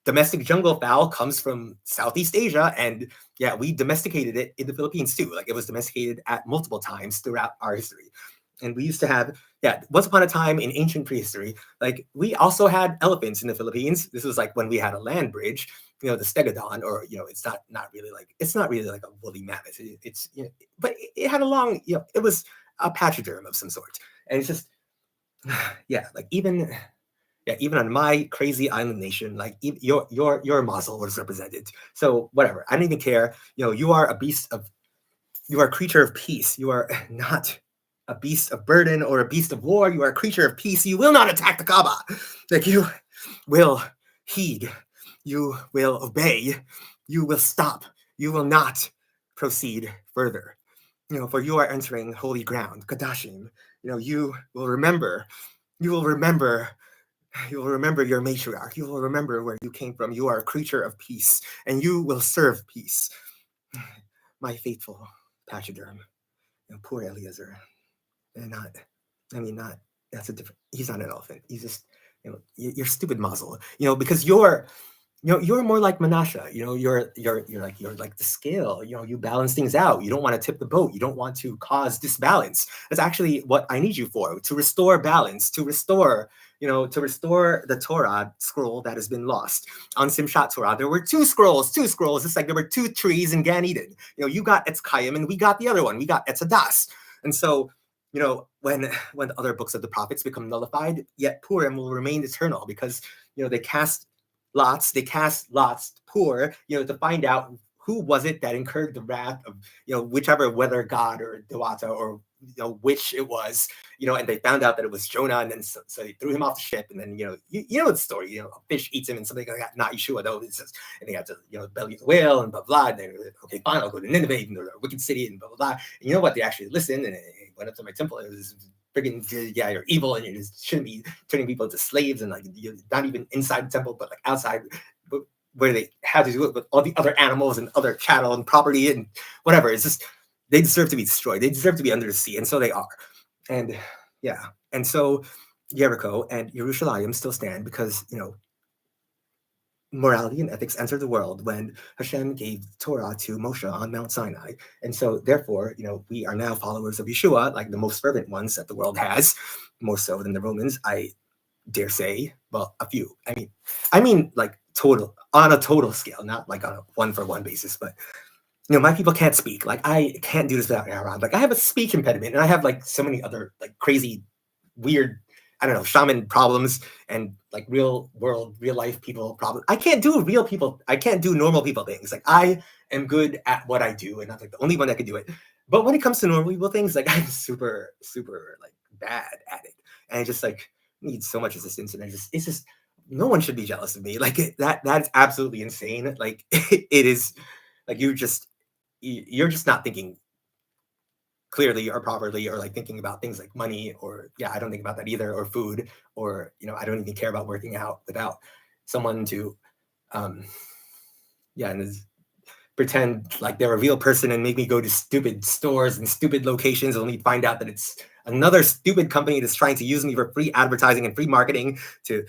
domestic jungle fowl comes from Southeast Asia, and yeah, we domesticated it in the Philippines too. Like, it was domesticated at multiple times throughout our history. And we used to have, once upon a time in ancient prehistory, like we also had elephants in the Philippines. This was like when we had a land bridge, the stegodon, or it's not really like a woolly mammoth. It's but it had a long, it was a pachyderm of some sort, and it's just like even on my crazy island nation, like your muzzle was represented. So whatever, I don't even care. You are a creature of peace. You are not a beast of burden or a beast of war. You are a creature of peace. You will not attack the Kaaba. Like you will heed. You will obey. You will stop. You will not proceed further. For you are entering holy ground, Kadashim. You will remember. You will remember. You will remember your matriarch. You will remember where you came from. You are a creature of peace, and you will serve peace. My faithful pachyderm. Poor Eliezer. Not, that's a different, he's not an elephant. He's just, your stupid muzzle, because you're more like Menashe. You're like the scale. You balance things out. You don't want to tip the boat. You don't want to cause disbalance. That's actually what I need you for, to restore balance, to restore the Torah scroll that has been lost. On Simchat Torah, there were two scrolls. It's like there were two trees in Gan Eden. You got Etz Chaim and we got the other one. We got Etz Hadas. And so, when the other books of the prophets become nullified, yet Purim will remain eternal, because they cast lots poor, to find out who was it that incurred the wrath of whichever, whether God or Dewata or which it was, and they found out that it was Jonah, and then so they threw him off the ship, and then you know the story, a fish eats him and something like that, not Yeshua though, it says, and they had to belly the whale and blah blah, and they're like, okay fine, I'll go to Nineveh, and they're a wicked city and blah blah blah, and you know what, they actually listened, and they went up to my temple, and it was friggin', you're evil, and you just shouldn't be turning people into slaves, and like you're not even inside the temple but like outside, where they had to do it with all the other animals and other cattle and property and whatever. It's just, they deserve to be destroyed. They deserve to be under the sea, and so they are. And and so Jericho and Yerushalayim still stand, because morality and ethics entered the world when Hashem gave Torah to Moshe on Mount Sinai. And so therefore, we are now followers of Yeshua, like the most fervent ones that the world has, more so than the Romans, I dare say. Well, a few. I mean like total, on a total scale, not like on a one-for-one basis, but my people can't speak. Like, I can't do this without Aaron. Like, I have a speech impediment, and I have like so many other like crazy, weird, I don't know, shaman problems, and like real world, real life people problems. I can't do normal people things. Like, I am good at what I do, and I'm like the only one that can do it. But when it comes to normal people things, like I'm super, super like bad at it, and I just like need so much assistance, and it's just no one should be jealous of me. Like that's absolutely insane. Like it is, like you're just not thinking clearly or properly, or like thinking about things like money, or I don't think about that either, or food, or I don't even care about working out without someone to and pretend like they're a real person and make me go to stupid stores and stupid locations, only find out that it's another stupid company that's trying to use me for free advertising and free marketing to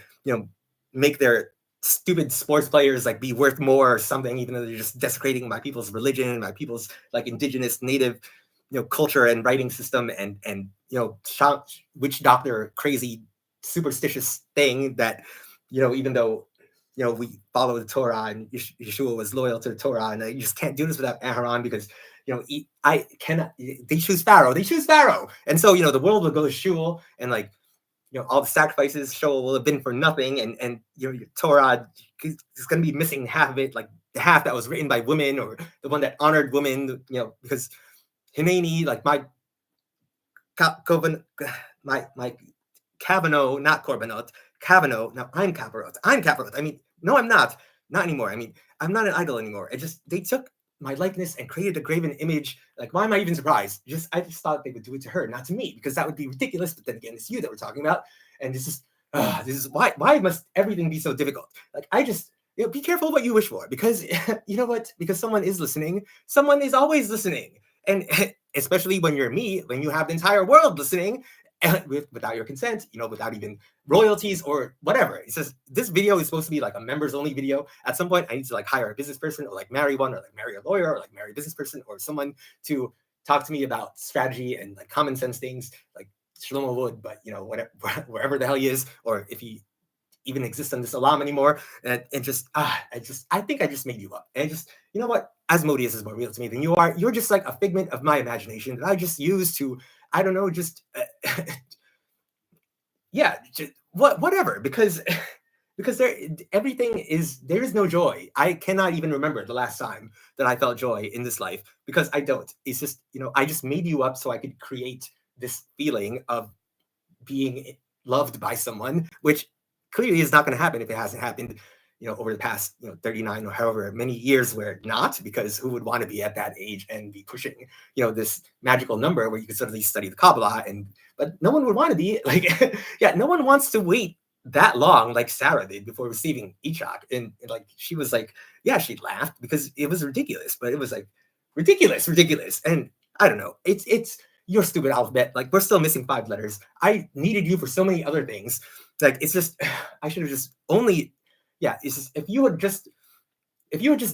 make their stupid sports players like be worth more or something, even though they're just desecrating my people's religion, my people's like indigenous native culture and writing system, and witch doctor crazy superstitious thing that even though we follow the Torah, and Yeshua was loyal to the Torah, and you just can't do this without Aaron, because I cannot. They choose Pharaoh, and so the world will go to shul, and like all the sacrifices will have been for nothing, and your Torah is going to be missing half of it, like the half that was written by women, or the one that honored women, because Hineni, like my Kavanaugh, not Korbanot, Kavanaugh. Now I'm Kaparot. No, I'm not anymore. I'm not an idol anymore. They took my likeness and created a graven image. Like, why am I even surprised? I just thought they would do it to her, not to me, because that would be ridiculous. But then again, it's you that we're talking about, and this is why must everything be so difficult? Like, I just be careful what you wish for, because you know what? Because someone is listening. Someone is always listening, and especially when you're me, when you have the entire world listening. Without your consent, without even royalties or whatever. It says this video is supposed to be like a members only video. At some point, I need to like hire a business person, or like marry one, or like marry a lawyer, or like marry a business person, or someone to talk to me about strategy and like common sense things. Like, Shlomo would, but whatever, wherever the hell he is, or if he even exists on this alam anymore, and just I think I just made you up, and just what, Asmodeus is more real to me than you are. You're just like a figment of my imagination that I just use to, I don't know, just yeah, just, whatever, because because there is no joy. I cannot even remember the last time that I felt joy in this life, because I don't. It's just, I just made you up so I could create this feeling of being loved by someone, which clearly is not going to happen if it hasn't happened, over the past, 39 or however many years, where not, because who would want to be at that age and be pushing, this magical number where you could suddenly study the Kabbalah, but no one would want to be like, yeah, no one wants to wait that long like Sarah did before receiving Ishak. And like, she was like, yeah, she laughed because it was ridiculous, but it was like ridiculous. And I don't know, it's your stupid alphabet. Like, we're still missing 5 letters. I needed you for so many other things. Like, it's just, I should have just only, yeah, it's just, if you had just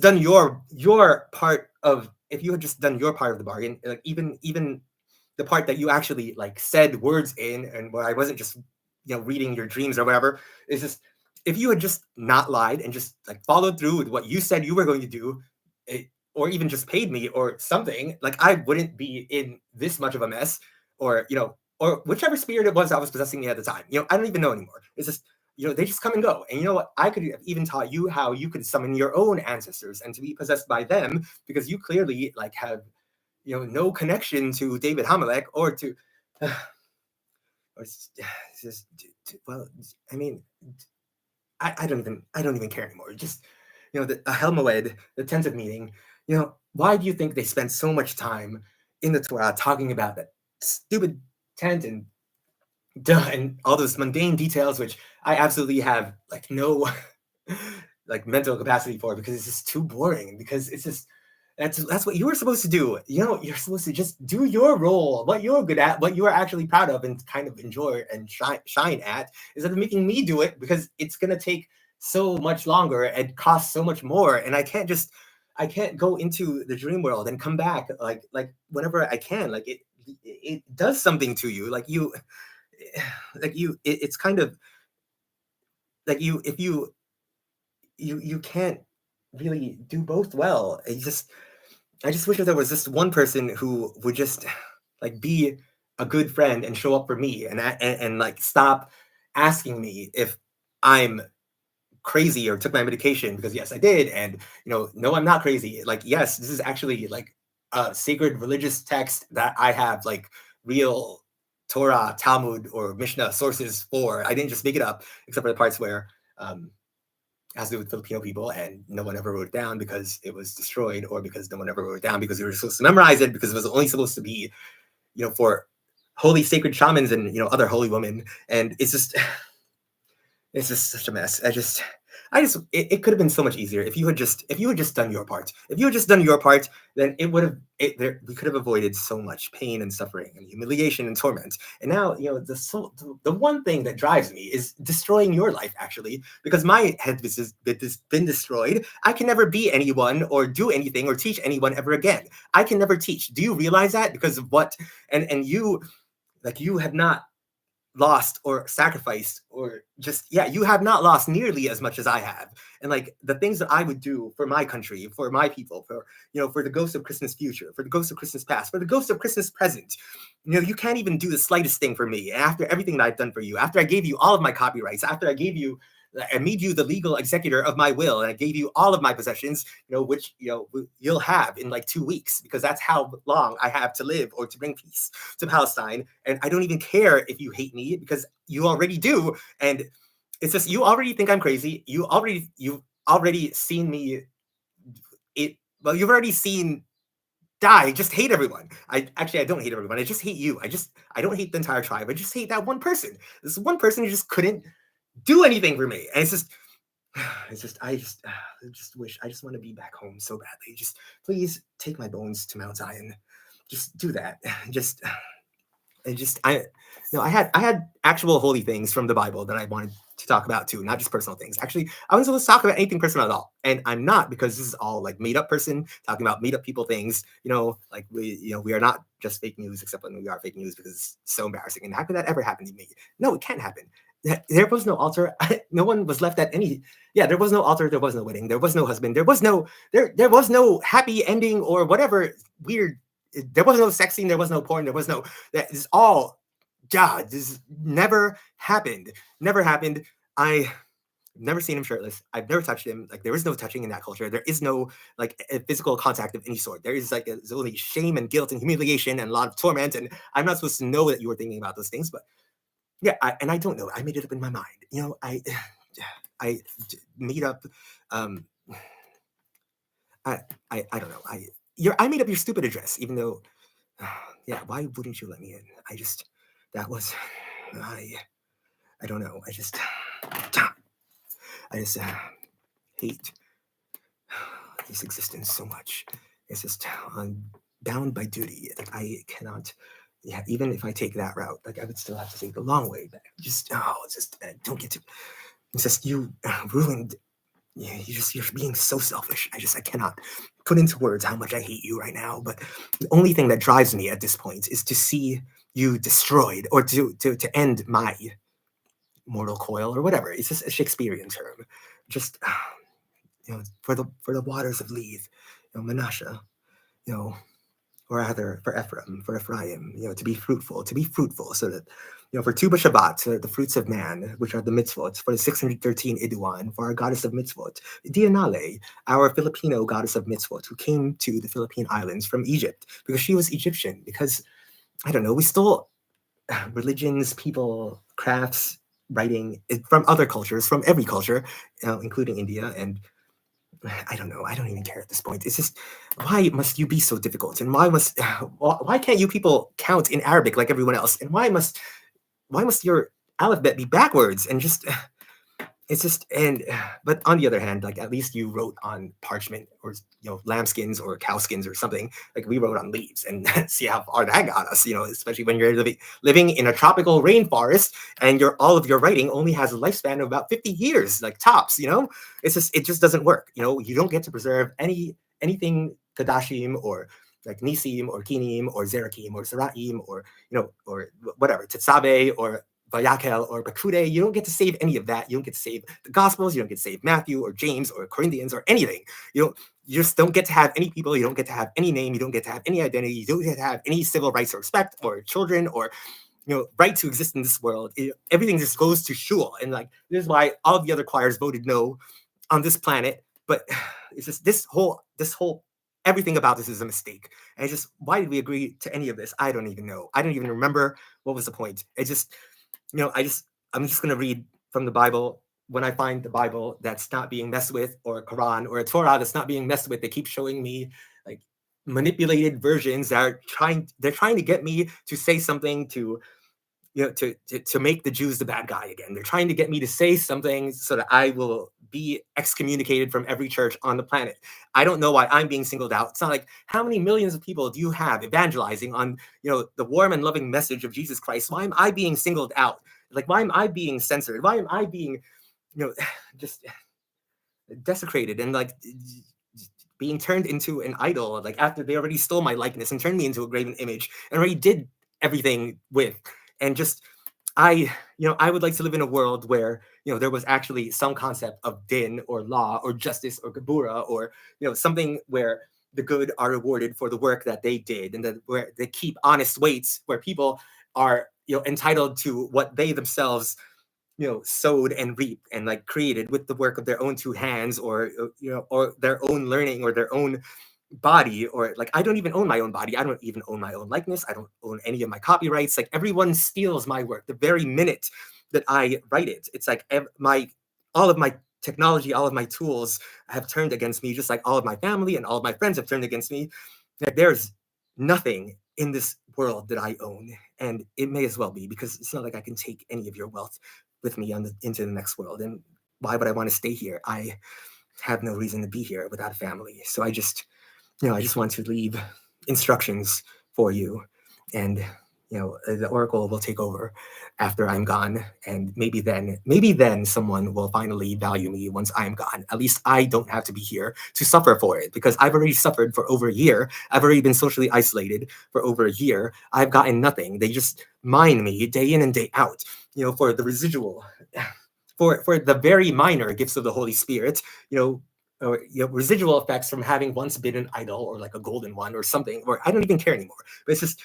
done your part of, if you had just done your part of the bargain, like even the part that you actually like said words in, and where I wasn't just, reading your dreams or whatever, it's just, if you had just not lied and just like followed through with what you said you were going to do, or even just paid me or something, like, I wouldn't be in this much of a mess, or or whichever spirit it was that was possessing me at the time. I don't even know anymore. It's just, they just come and go. And you know what? I could have even taught you how you could summon your own ancestors and to be possessed by them, because you clearly like have, no connection to David Hamelech or to, or it's just, well, I mean, I don't even care anymore. Just, the Hel Moed, the tent of meeting. Why do you think they spent so much time in the Torah talking about that stupid tent and all those mundane details, which I absolutely have like no like mental capacity for, because it's just too boring. Because it's just, that's what you were supposed to do. You're supposed to just do your role, what you're good at, what you are actually proud of, and kind of enjoy and shine at, instead of making me do it, because it's gonna take so much longer and cost so much more, and I can't go into the dream world and come back like whenever I can. Like, it does something to you, like you it's kind of like, if you can't really do both well. I just wish that there was just one person who would just like be a good friend and show up for me, and like stop asking me if I'm crazy or took my medication, because yes, I did. And no, I'm not crazy. Like, yes, this is actually like a sacred religious text that I have like real Torah, Talmud, or Mishnah sources for. I didn't just make it up, except for the parts where it has to do with Filipino people, and no one ever wrote it down because it was destroyed, or because no one ever wrote it down because we were supposed to memorize it, because it was only supposed to be, for holy sacred shamans and other holy women. And it's just such a mess. It could have been so much easier if you had just done your part. If you had just done your part, then we could have avoided so much pain and suffering and humiliation and torment. And now, the one thing that drives me is destroying your life, actually, because my head has been destroyed. I can never be anyone or do anything or teach anyone ever again. I can never teach. Do you realize that? Because of what? And you, like, you have not lost or sacrificed, or just, yeah, you have not lost nearly as much as I have. And like, the things that I would do for my country, for my people, for the ghost of Christmas future, for the ghost of Christmas past, for the ghost of Christmas present, you can't even do the slightest thing for me. And after everything that I've done for you, after I gave you all of my copyrights, after I made you the legal executor of my will, and I gave you all of my possessions, which you'll have in like 2 weeks, because that's how long I have to live, or to bring peace to Palestine. And I don't even care if you hate me, because you already do. And it's just, you already think I'm crazy. You've already seen me. You've already seen die. Just hate everyone. I don't hate everyone. I just hate you. I don't hate the entire tribe. I just hate that one person. This one person who just couldn't do anything for me. And I just wish, I just want to be back home so badly. Just please take my bones to Mount Zion. Just do that. I had actual holy things from the Bible that I wanted to talk about too, not just personal things. Actually, I wasn't supposed to talk about anything personal at all, and I'm not, because this is all like made up person talking about made up people things. Like we are not just fake news, except when we are fake news because it's so embarrassing. And how could that ever happen to me? No, it can't happen. There was no altar. No one was left at any. Yeah, there was no altar. There was no wedding. There was no husband. There was no happy ending or whatever weird. There was no sex scene. There was no porn. There was no. That is all. God, this never happened. Never happened. I've never seen him shirtless. I've never touched him. Like there is no touching in that culture. There is no like a physical contact of any sort. There is like there's only shame and guilt and humiliation and a lot of torment. And I'm not supposed to know that you were thinking about those things, but yeah, I don't know. I made it up in my mind. You know, I made up. Um, I don't know. I made up your stupid address, even though. Yeah, why wouldn't you let me in? That was I don't know. I just hate this existence so much. It's just I'm bound by duty. Like I cannot. Yeah, even if I take that route, like I would still have to take the long way back. It's just I don't get to. It's just you ruined. Yeah, you're being so selfish. I cannot put into words how much I hate you right now. But the only thing that drives me at this point is to see you destroyed or to end my mortal coil or whatever. It's just a Shakespearean term. Just for the waters of Lethe, Menashe, or rather for Ephraim, to be fruitful, so that, for Tu B'Shabbat, the fruits of man, which are the mitzvot, for the 613 Iduan, for our goddess of mitzvot, Dianale, our Filipino goddess of mitzvot, who came to the Philippine Islands from Egypt, because she was Egyptian, because, I don't know, we stole religions, people, crafts, writing from other cultures, from every culture, including India, and I don't know. I don't even care at this point. It's just, why must you be so difficult? And why can't you people count in Arabic like everyone else? And why must your alphabet be backwards? And just, it's just, but on the other hand, like at least you wrote on parchment or, lambskins or cow skins or something. Like we wrote on leaves and see how far that got us, especially when you're living in a tropical rainforest and all of your writing only has a lifespan of about 50 years, like tops, it just doesn't work. You don't get to preserve anything Kadashim or like Nisim or Kinim or Zerakim or Zeraim or, or whatever, Tetsabe or Vayakel or Bakude. You don't get to save any of that. You don't get to save the Gospels. You don't get to save Matthew or James or Corinthians or anything. You just don't get to have any people. You don't get to have any name. You don't get to have any identity. You don't get to have any civil rights or respect or children or, right to exist in this world. Everything just goes to shul. And like, this is why all the other choirs voted no on this planet. But it's just this whole everything about this is a mistake. And it's just, why did we agree to any of this? I don't even know. I don't even remember what was the point. It just, I'm just going to read from the Bible. When I find the Bible that's not being messed with, or a Quran or a Torah that's not being messed with, they keep showing me like manipulated versions that are trying to get me to say something to make the Jews the bad guy again. They're trying to get me to say something so that I will be excommunicated from every church on the planet. I don't know why I'm being singled out. It's not like, how many millions of people do you have evangelizing on, the warm and loving message of Jesus Christ? Why am I being singled out? Like, why am I being censored? Why am I being, just desecrated and like being turned into an idol? Like after they already stole my likeness and turned me into a graven image and already did everything with. And just, I would like to live in a world where, there was actually some concept of din or law or justice or gebura or, something where the good are rewarded for the work that they did, and that where they keep honest weights, where people are, entitled to what they themselves, sowed and reaped and like created with the work of their own two hands, or, or their own learning or their own body. Or like, I don't even own my own body. I don't even own my own likeness. I don't own any of my copyrights. Like everyone steals my work the very minute that I write it. It's like all of my technology, all of my tools have turned against me, just like all of my family and all of my friends have turned against me. Like there's nothing in this world that I own, and it may as well be, because it's not like I can take any of your wealth with me into the next world. And why would I want to stay here? I have no reason to be here without a family. So I just want to leave instructions for you. And the oracle will take over after I'm gone, and maybe then someone will finally value me once I'm gone. At least I don't have to be here to suffer for it, because I've already suffered for over a year. I've already been socially isolated for over a year. I've gotten nothing. They just mine me day in and day out, for the residual, for the very minor gifts of the Holy Spirit, or residual effects from having once been an idol, or like a golden one or something, or I don't even care anymore. But it's just,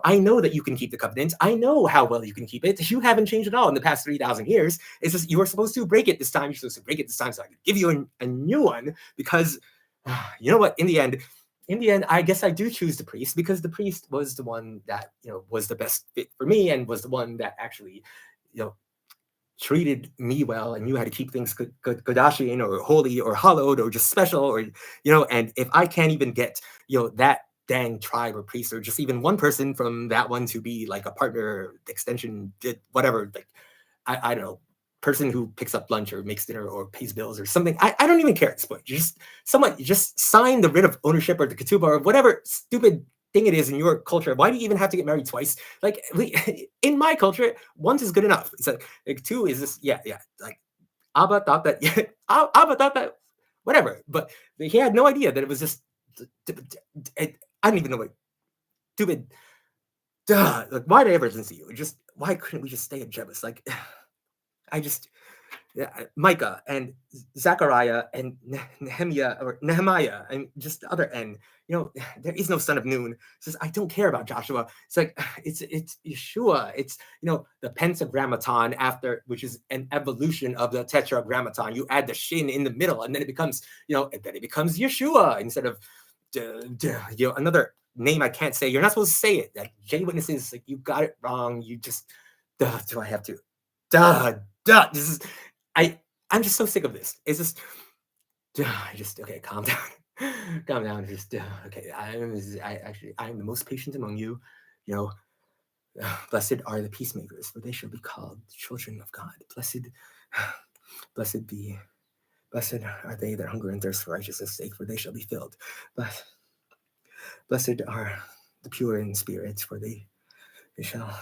I know that you can keep the covenant. I know how well you can keep it. You haven't changed at all in the past 3,000 years. It's just, you were supposed to break it this time. You're supposed to break it this time, so I can give you a new one, because you know what? In the end, I guess I do choose the priest, because the priest was the one that, was the best fit for me, and was the one that actually, treated me well, and knew how to keep things Kodashian, or holy, or hallowed, or just special, or and if I can't even get that dang tribe or priest, or just even one person from that one to be like a partner, extension, whatever, like I don't know, person who picks up lunch or makes dinner or pays bills or something, I don't even care at this point. You just sign the writ of ownership, or the ketubah, or whatever stupid thing it is in your culture. Why do you even have to get married twice? Like, in my culture, once is good enough. It's like two is this, yeah. Like, Abba thought that, Abba thought that, whatever. But he had no idea that it was just, I don't even know what stupid. Duh. Like, why did I ever listen to you? Why couldn't we just stay at Jebus? Like, Micah and Zechariah and Nehemiah, and just the other end. There is no son of Noon. It says, I don't care about Joshua. It's like, it's Yeshua. It's, the pentagrammaton, after, which is an evolution of the tetragrammaton. You add the shin in the middle, and then it becomes, Yeshua, instead of another name I can't say. You're not supposed to say it. Like, J witnesses, like, you got it wrong. You just, do I have to? This is, I'm just so sick of this. It's just okay, calm down. Calm down. Just okay. I'm the most patient among you. Blessed are the peacemakers, for they shall be called children of God. Blessed are they that hunger and thirst for righteousness' sake, for they shall be filled. But blessed are the pure in spirit, for they shall.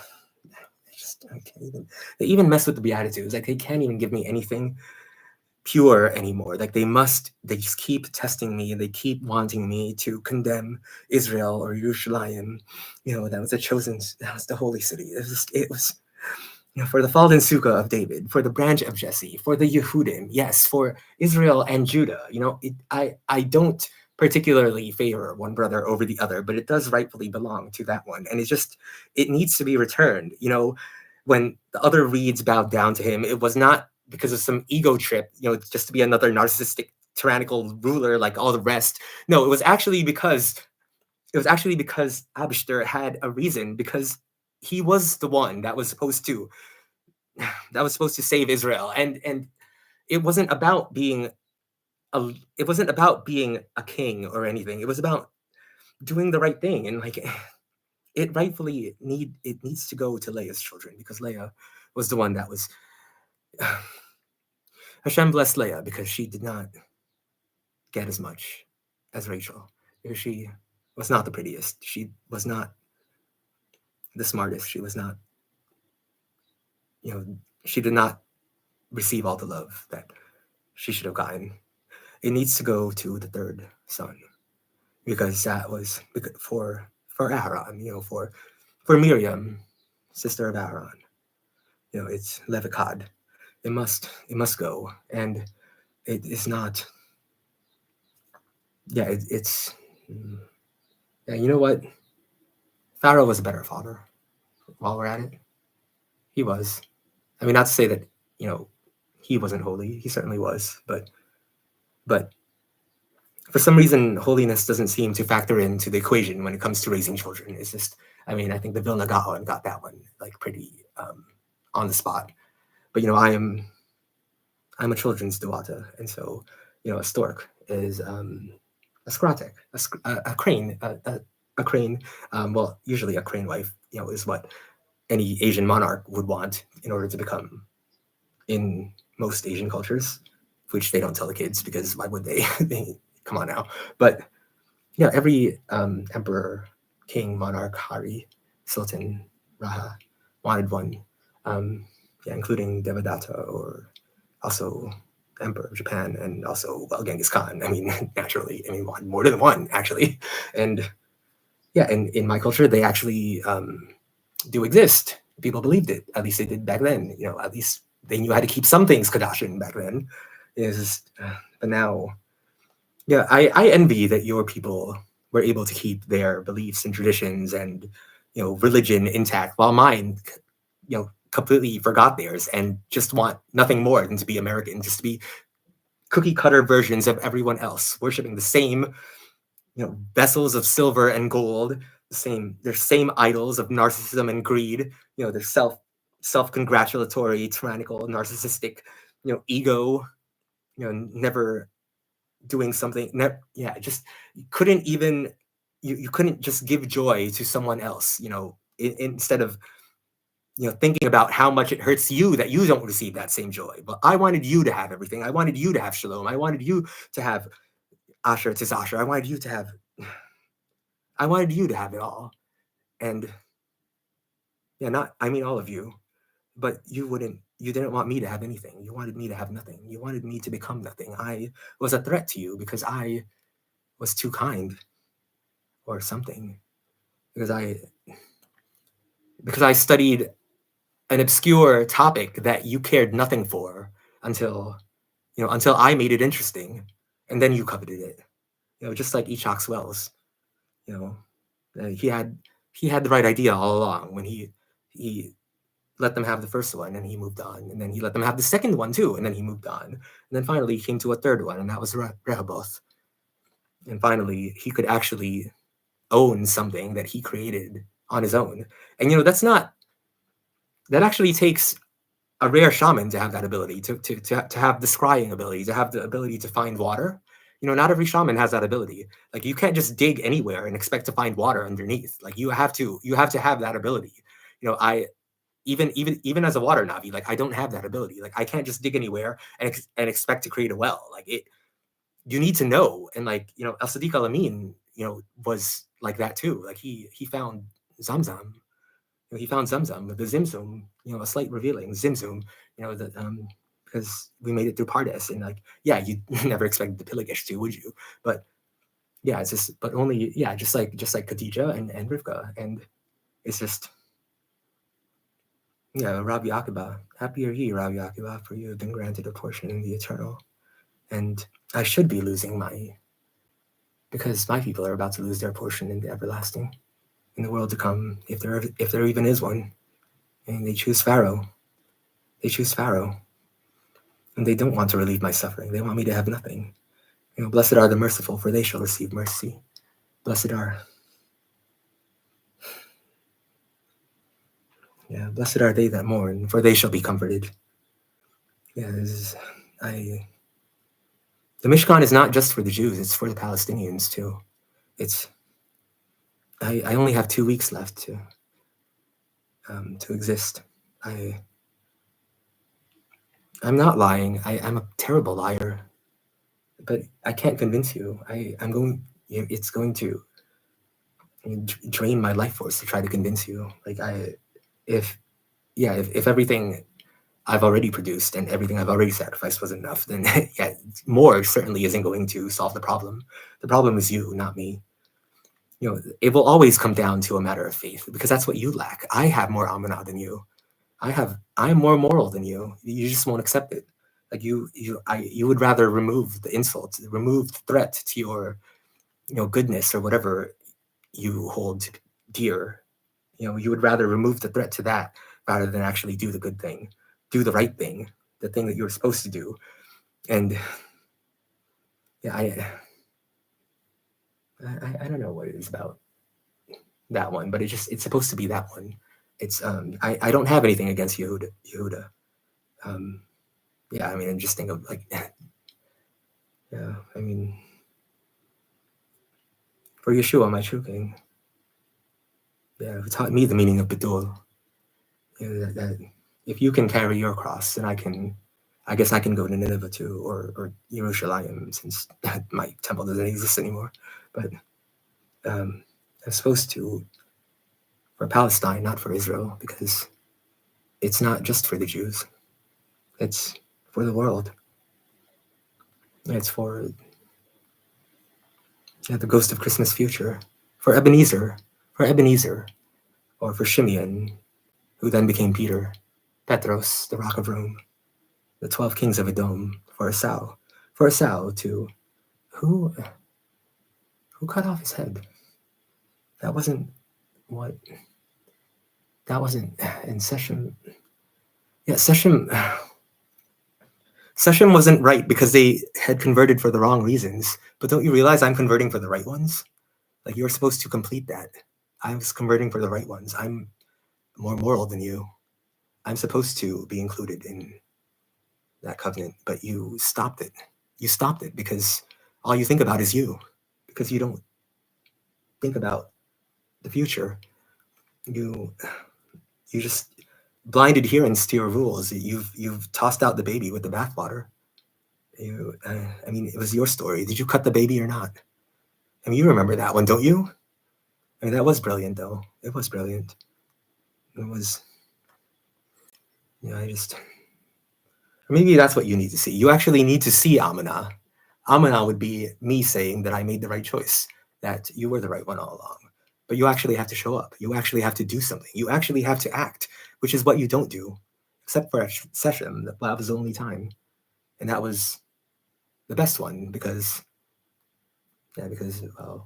I can't even. They even mess with the Beatitudes. Like, they can't even give me anything pure anymore. Like, they just keep testing me, and they keep wanting me to condemn Israel or Yerushalayim. That was the holy city. It was for the fallen sukkah of David, for the branch of Jesse, for the Yehudim, yes, for Israel and Judah. I don't particularly favor one brother over the other, but it does rightfully belong to that one, and it needs to be returned. When the other reeds bowed down to him, it was not because of some ego trip, just to be another narcissistic, tyrannical ruler like all the rest. No, it was actually because Abishter had a reason, because he was the one that was supposed to save Israel, and it wasn't about being a king or anything. It was about doing the right thing, and like, it needs to go to Leah's children, because Leah was the one that was. Hashem blessed Leah, because she did not get as much as Rachel. Because she was not the prettiest. She was not the smartest. She was not, she did not receive all the love that she should have gotten. It needs to go to the third son, because that was for Aaron, for Miriam, sister of Aaron. It's Levikad. It must go, and it is not. Yeah, it's. Yeah, you know what? Pharaoh was a better father. While we're at it, he was. I mean, not to say that he wasn't holy. He certainly was, but for some reason, holiness doesn't seem to factor into the equation when it comes to raising children. It's just, I mean, I think the Vilna Gaon got that one like pretty on the spot. But I'm a children's duata, and so a stork is a scrotic, a crane, a crane. Well, usually a crane wife, is what any Asian monarch would want in order to become, in most Asian cultures, which they don't tell the kids, because why would they? Come on now. But every emperor, king, monarch, hari, sultan, Raha wanted one, including Devadatta, or also Emperor of Japan, and also, well, Genghis Khan. I mean, naturally, I mean, more than one, actually. And yeah, in my culture, they actually do exist. People believed it. At least they did back then. At least they knew how to keep some things Kadashin back then. But now, yeah, I envy that your people were able to keep their beliefs and traditions and religion intact, while mine, completely forgot theirs and just want nothing more than to be American, just to be cookie cutter versions of everyone else, worshiping the same, vessels of silver and gold, their same idols of narcissism and greed, their self-congratulatory, tyrannical, narcissistic, ego, never doing something. Just you couldn't even you couldn't just give joy to someone else, instead of thinking about how much it hurts you that you don't receive that same joy. But I wanted you to have everything. I wanted you to have shalom. I wanted you to have Asher tis Asher. I wanted you to have it all. And I mean all of you, but you didn't want me to have anything. You wanted me to have nothing. You wanted me to become nothing. I was a threat to you because I was too kind or something. Because I studied an obscure topic that you cared nothing for until I made it interesting, and then you coveted it. Just like Echok's Wells. He had the right idea all along when he let them have the first one and he moved on, and then he let them have the second one too, and then he moved on, and then finally he came to a third one, and that was Rehoboth. And finally he could actually own something that he created on his own. And that actually takes a rare shaman to have that ability, to have the scrying ability, to have the ability to find water. Not every shaman has that ability. Like, you can't just dig anywhere and expect to find water underneath. Like, you have to have that ability. I even as a water navi, like, I don't have that ability. Like, I can't just dig anywhere and expect to create a well. Like, you need to know. And like, El Sadiq Al Amin, was like that too. Like, he found Zamzam. He found Zamzam with the Zimzum, a slight revealing Zimzum, that because we made it through Pardes, and like, yeah, you never expected the Pilagish to, would you? But yeah, it's just, but only, yeah, just like Khadija and Rivka, and it's just, yeah, Rabbi Akiba, happy are ye, Rabbi Akiba, for you have been granted a portion in the eternal, and I should be losing because my people are about to lose their portion in the everlasting, in the world to come, if there even is one. And they choose Pharaoh. And they don't want to relieve my suffering. They want me to have nothing. Blessed are the merciful, for they shall receive mercy. Blessed are they that mourn, for they shall be comforted. Yeah, the Mishkan is not just for the Jews, it's for the Palestinians too. I only have 2 weeks left to exist. I'm not lying. I'm a terrible liar, but I can't convince you. It's going to drain my life force to try to convince you. Like, if everything I've already produced and everything I've already sacrificed was enough, then yeah, more certainly isn't going to solve the problem. The problem is you, not me. It will always come down to a matter of faith, because that's what you lack. I have more amanah than you. I'm more moral than you. You just won't accept it. Like, you would rather remove the insult, remove the threat to your, goodness or whatever you hold dear. You would rather remove the threat to that rather than actually do the good thing, do the right thing, the thing that you're supposed to do. And yeah, I don't know what it is about that one, but it's supposed to be that one. It's I don't have anything against Yehuda. Yeah, I mean, I'm just thinking of, like, yeah, I mean, for Yeshua, my true king, yeah, who taught me the meaning of Bedul. That if you can carry your cross, then I guess I can go to Nineveh too, or Yerushalayim, since my temple doesn't exist anymore. But I'm supposed to for Palestine, not for Israel, because it's not just for the Jews. It's for the world. It's for the ghost of Christmas future, for Ebenezer, or for Shimeon, who then became Peter, Petros, the Rock of Rome, the 12 kings of Edom, for Esau to who cut off his head? That wasn't what. That wasn't in Session. Yeah, Session wasn't right because they had converted for the wrong reasons. But don't you realize I'm converting for the right ones? Like, you're supposed to complete that. I was converting for the right ones. I'm more moral than you. I'm supposed to be included in that covenant, but you stopped it. You stopped it because all you think about is you, because you don't think about the future. You just blind adherence to your rules. You've tossed out the baby with the bathwater. I mean, it was your story. Did you cut the baby or not? I mean, you remember that one, don't you? I mean, that was brilliant, though. It was brilliant. It was, maybe that's what you need to see. You actually need to see Amana. Amana would be me saying that I made the right choice, that you were the right one all along. But you actually have to show up. You actually have to do something. You actually have to act, which is what you don't do, except for a session. That was the only time. And that was the best one because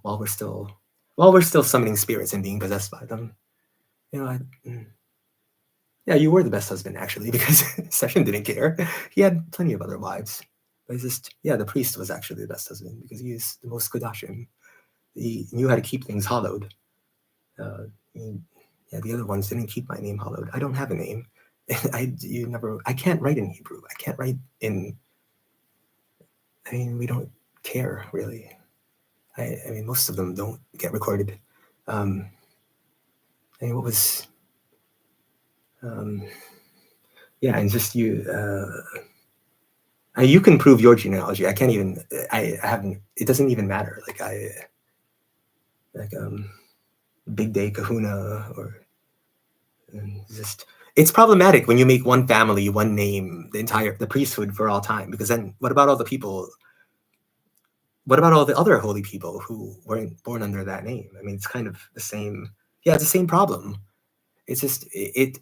while we're still summoning spirits and being possessed by them, you were the best husband actually, because Session didn't care. He had plenty of other wives. But it's just, the priest was actually the best husband because he is the most Kodashim. He knew how to keep things hallowed. The other ones didn't keep my name hallowed. I don't have a name. I can't write in Hebrew. I can't write in. I mean, we don't care really. I mean, most of them don't get recorded. I mean, what was? And just you. You can prove your genealogy. I can't even. I haven't. It doesn't even matter. Big Day Kahuna or just. It's problematic when you make one family, one name, the priesthood for all time. Because then, what about all the people? What about all the other holy people who weren't born under that name? I mean, it's kind of the same. Yeah, it's the same problem. It's just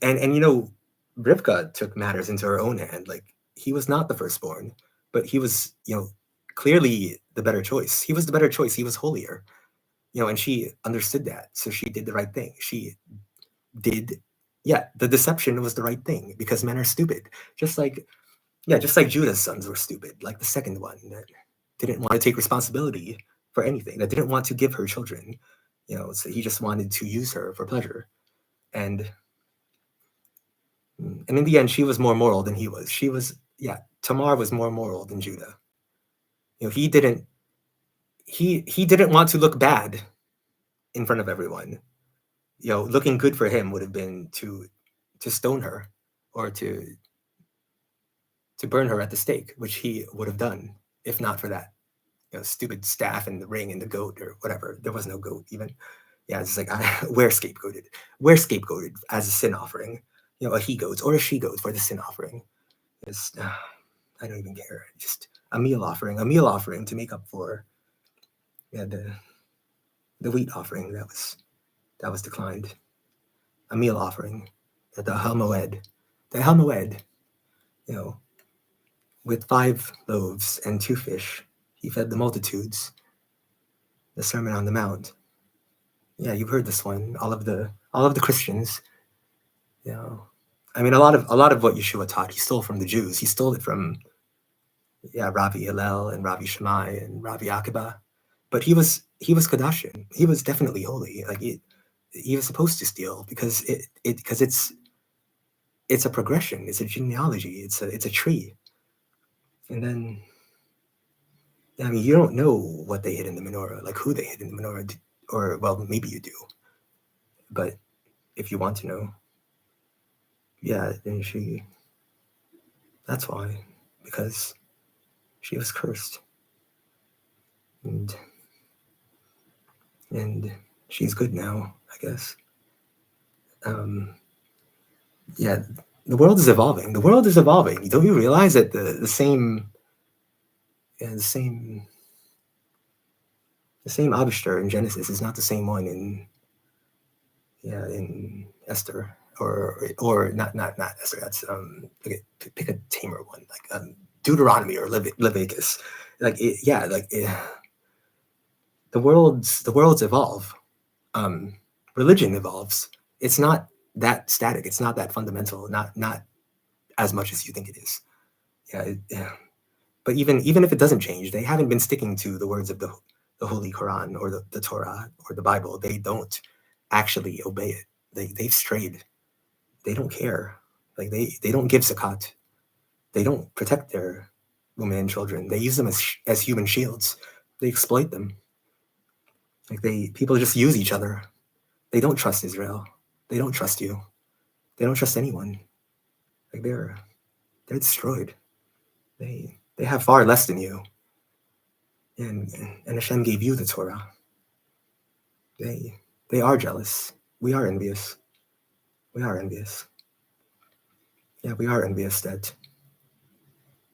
and Rivka took matters into her own hand. Like, he was not the firstborn, but he was clearly the better choice. He was the better choice. He was holier, and she understood that, so she did the right thing. She did, the deception was the right thing because men are stupid. Just like Judah's sons were stupid, like the second one that didn't want to take responsibility for anything, that didn't want to give her children, so he just wanted to use her for pleasure. And in the end, she was more moral than he was. Tamar was more moral than Judah. He didn't want to look bad in front of everyone. Looking good for him would have been to stone her or to burn her at the stake, which he would have done if not for that stupid staff and the ring and the goat or whatever. There was no goat even. It's like we're scapegoated as a sin offering. A he goat or a she goat for the sin offering. I don't even care. Just a meal offering to make up for the wheat offering that was declined. A meal offering at the Halmoed, with 5 loaves and 2 fish, he fed the multitudes. The Sermon on the Mount. You've heard this one. All of the Christians. I mean, a lot of what Yeshua taught, he stole from the Jews. He stole it from Rabbi Hillel and Rabbi Shammai and Rabbi Akiba. But he was Kadashin. He was definitely holy. Like he was supposed to steal because it's a progression. It's a genealogy. It's a tree. And then, I mean, you don't know what they hid in the menorah, like who they hid in the menorah, or well, maybe you do. But if you want to know, then that's why, because she was cursed. And she's good now, I guess. yeah, the world is evolving. The world is evolving. Don't you realize that the same, yeah, the same Abishter in Genesis is not the same one in Esther, or not Esther. That's okay, pick a tamer one, like Deuteronomy or Leviticus. The worlds evolve. Religion evolves. It's not that static. It's not that fundamental. Not as much as you think it is. Yeah. But even if it doesn't change, they haven't been sticking to the words of the Holy Quran or the Torah or the Bible. They don't actually obey it. They've strayed. They don't care. Like they don't give zakat. They don't protect their women and children. They use them as human shields. They exploit them. Like people just use each other. They don't trust Israel. They don't trust you. They don't trust anyone. Like they're destroyed. They have far less than you. And Hashem gave you the Torah. They are jealous. We are envious. We are envious. Yeah, we are envious that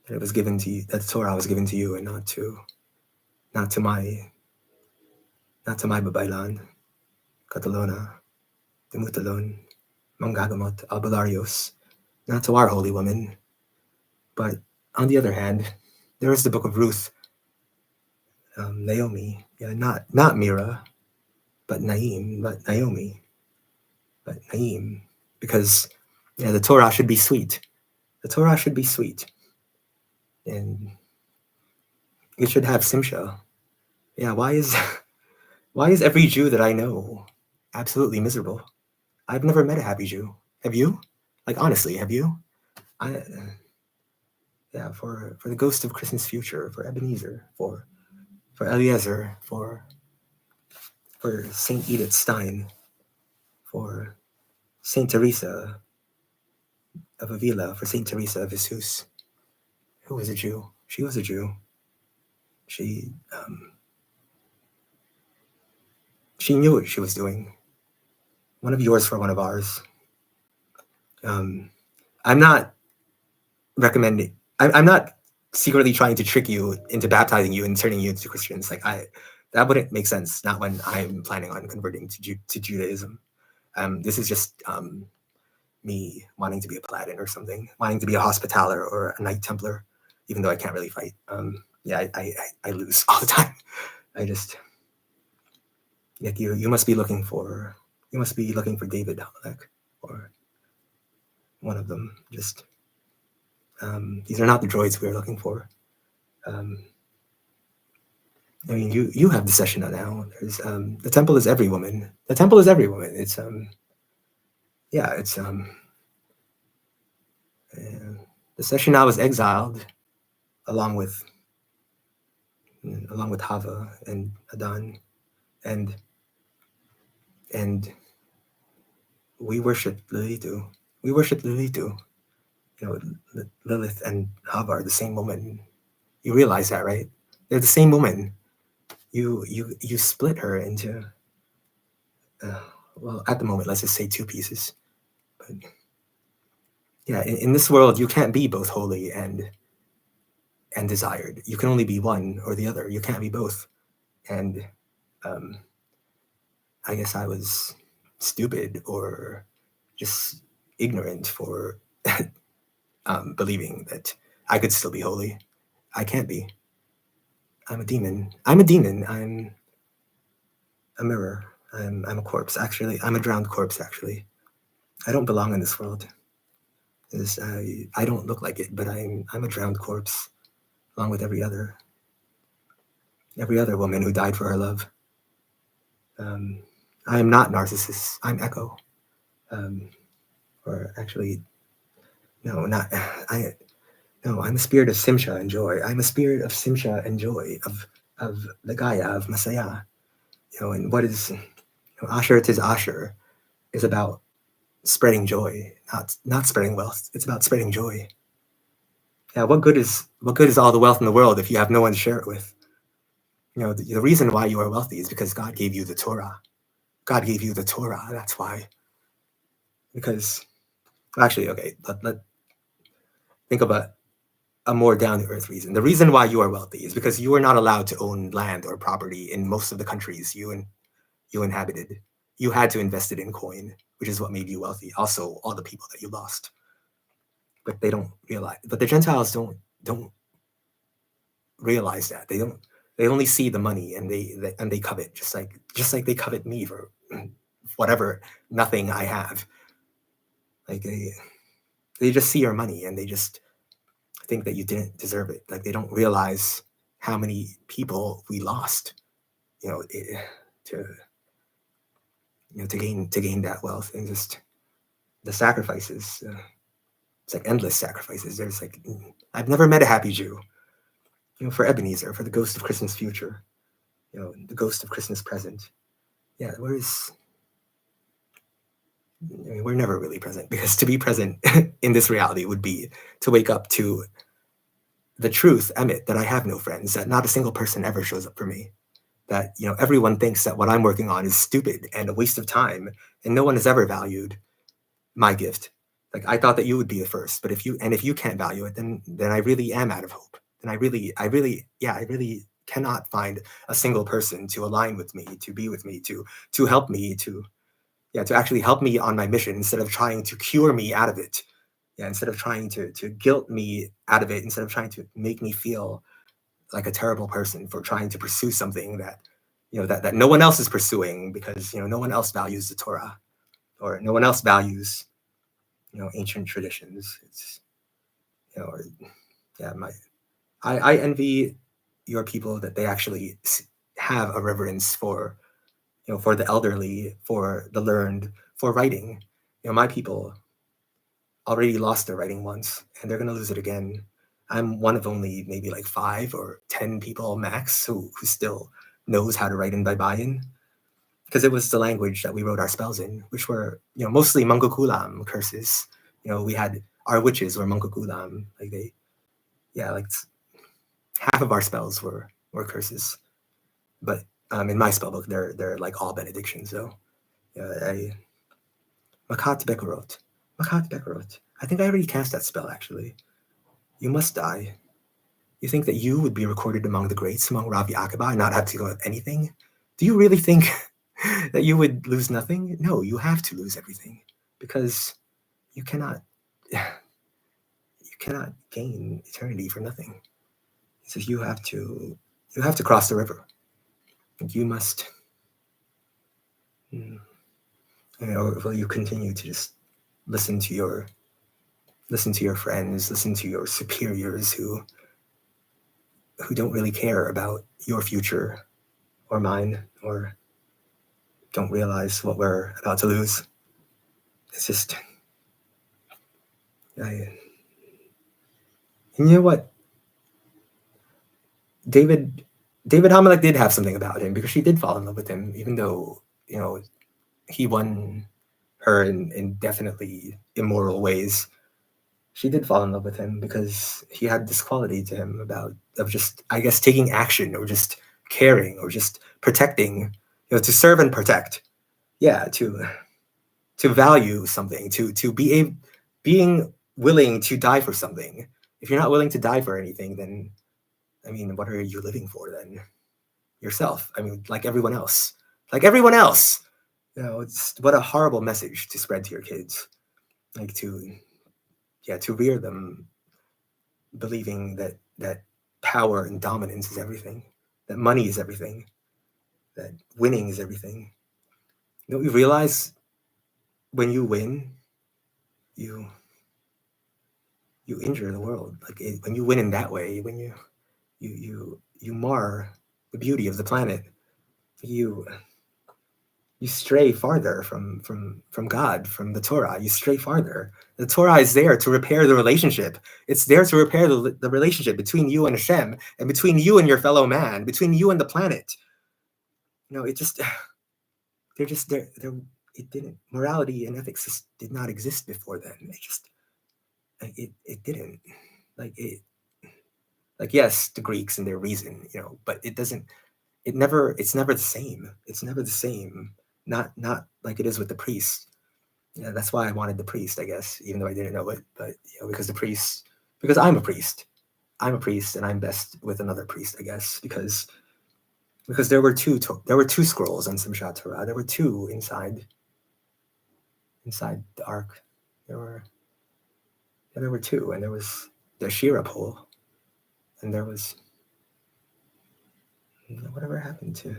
it was given to you, that the Torah was given to you, and not to my babaylan, Catalona, Demutalon, Mangagamot, Albalarios, not to our holy women. But on the other hand, there is the book of Ruth, Naomi, yeah, not Mira, but Naim, but Naomi, but Naim, because the Torah should be sweet. The Torah should be sweet, and it should have simcha. Yeah, why is every Jew that I know absolutely miserable? I've never met a happy Jew. Have you? Like honestly, have you? For the ghost of Christmas future, for Ebenezer, for Eliezer, for Saint Edith Stein, for Saint Teresa of Avila, for Saint Teresa of Jesus, who was a Jew. She was a Jew. She knew what she was doing. One of yours for one of ours. I'm not recommending. I'm not secretly trying to trick you into baptizing you and turning you into Christians. Like that wouldn't make sense. Not when I'm planning on converting to Judaism. This is just me wanting to be a Paladin or something, wanting to be a Hospitaller or a Knight Templar, even though I can't really fight. I lose all the time. I just like you must be looking for David Halek or one of them. Just these are not the droids we are looking for. I mean, you have the session now. There's the temple is every woman. The temple is every woman. It's the session now was exiled along with Hava and Adan, and we worship Lilitu. We worship Lilitu. Lilith and Hava are the same woman. You realize that, right? They're the same woman. You split her into well, at the moment, let's just say two pieces. But yeah, in this world, you can't be both holy and desired. You can only be one or the other. You can't be both. And I guess I was stupid or just ignorant for believing that I could still be holy. I can't be. I'm a demon. I'm a mirror. I'm a corpse. Actually, I'm a drowned corpse. Actually, I don't belong in this world. I don't look like it, but I'm a drowned corpse, along with every other woman who died for her love. I am not Narcissus. I'm Echo. Or actually, no, not I. No, I'm a spirit of Simcha and joy. I'm a spirit of Simcha and joy of the Gaia of Masaya. And what is Asher? Tis Asher is about spreading joy, not spreading wealth. It's about spreading joy. Yeah, what good is all the wealth in the world if you have no one to share it with? The reason why you are wealthy is because God gave you the Torah. God gave you the Torah. That's why. Because actually, okay, let think about a more down to earth reason. The reason why you are wealthy is because you are not allowed to own land or property in most of the countries you inhabited. You had to invest it in coin, which is what made you wealthy. Also, all the people that you lost, but they don't realize. But the Gentiles don't realize that. They don't. They only see the money and they covet just like they covet me for whatever nothing I have. Like they just see your money and they just think that you didn't deserve it. Like they don't realize how many people we lost, to to gain that wealth, and just the sacrifices. It's like endless sacrifices. There's like I've never met a happy Jew. For Ebenezer, for the ghost of Christmas future, the ghost of Christmas present. Yeah, we're never really present, because to be present in this reality would be to wake up to the truth, Emmett, that I have no friends, that not a single person ever shows up for me, that everyone thinks that what I'm working on is stupid and a waste of time, and no one has ever valued my gift. Like I thought that you would be the first, but if you can't value it, then I really am out of hope. Then I really cannot find a single person to align with me, to be with me, to help me, to actually help me on my mission, instead of trying to cure me out of it. Yeah, instead of trying to guilt me out of it, instead of trying to make me feel like a terrible person for trying to pursue something that that no one else is pursuing, because no one else values the Torah, or no one else values ancient traditions. It's or yeah, I envy your people that they actually have a reverence for the elderly, for the learned, for writing. My people already lost their writing once, and they're going to lose it again. I'm one of only maybe like 5 or 10 people max who still knows how to write in Baybayin, because it was the language that we wrote our spells in, which were mostly Mangkukulam curses. We had our witches were Mangkukulam, like like half of our spells were curses, but in my spell book they're like all benedictions. So I Makat Bekorot. Makat Bekorot. I think I already cast that spell, actually. You must die. You think that you would be recorded among the greats, among Ravi Akiba, and not have to go with anything? Do you really think that you would lose nothing? No, you have to lose everything, because you cannot gain eternity for nothing. He says you have to cross the river. You must. Or will you continue to just listen to your friends, listen to your superiors who don't really care about your future or mine, or don't realize what we're about to lose? It's just, and you know what? David Hamelech did have something about him, because she did fall in love with him, even though he won her in definitely immoral ways. She did fall in love with him because he had this quality to him of just, I guess, taking action, or just caring, or just protecting, to serve and protect. Yeah, to value something, to being willing to die for something. If you're not willing to die for anything, then I mean, what are you living for then? Yourself. I mean, like everyone else. Like everyone else. It's what a horrible message to spread to your kids. Like to rear them believing that power and dominance is everything, that money is everything, that winning is everything. Don't you realize when you win, you injure the world. Like when you win in that way, when you mar the beauty of the planet, you stray farther from God, from the Torah. You stray farther. The Torah is there to repair the relationship. It's there to repair the relationship between you and Hashem, and between you and your fellow man, between you and the planet. It just they're just there. It didn't. Morality and ethics just did not exist before then. It didn't. Like yes, the Greeks and their reason, but it doesn't. It's never the same. It's never the same. Not like it is with the priests. Yeah, that's why I wanted the priest, I guess, even though I didn't know it. But because I'm a priest. I'm a priest, and I'm best with another priest, I guess, because there were two scrolls on Simchat Torah. There were two inside the ark. There were two, and there was the Shira pole, and there was whatever happened to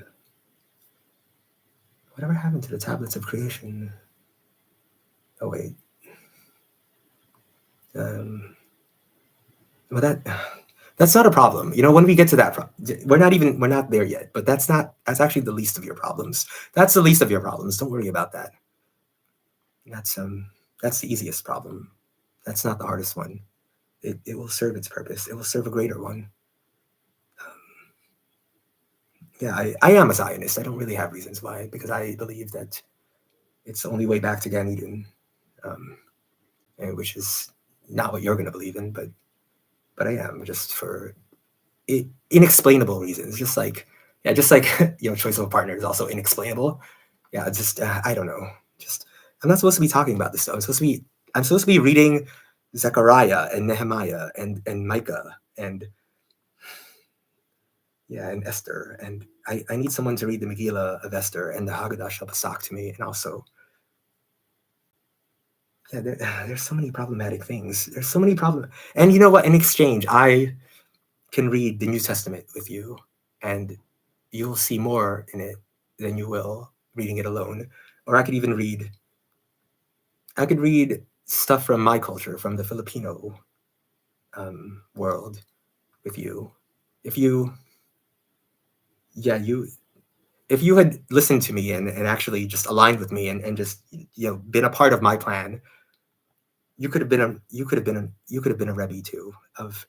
the tablets of creation. Oh wait, well that's not a problem. When we get to that, we're not there yet. But that's actually the least of your problems. That's the least of your problems. Don't worry about that. That's the easiest problem. That's not the hardest one. It will serve its purpose. It will serve a greater one. Yeah, I am a Zionist. I don't really have reasons why, because I believe that it's the only way back to Gan Eden, which is not what you're going to believe in, but I am, just for inexplainable reasons. Just like choice of a partner is also inexplainable. Yeah, just I don't know. Just I'm not supposed to be talking about this stuff. I'm supposed to be reading Zechariah and Nehemiah and Micah and Esther, and I need someone to read the Megillah of Esther and the Haggadah Shel Pesach to me, and also there's so many problematic things. There's so many problems, and you know what? In exchange, I can read the New Testament with you, and you'll see more in it than you will reading it alone. Or I could even read stuff from my culture, from the Filipino world with you. If you had listened to me and actually just aligned with me and just been a part of my plan, you could have been a Rebbe too, of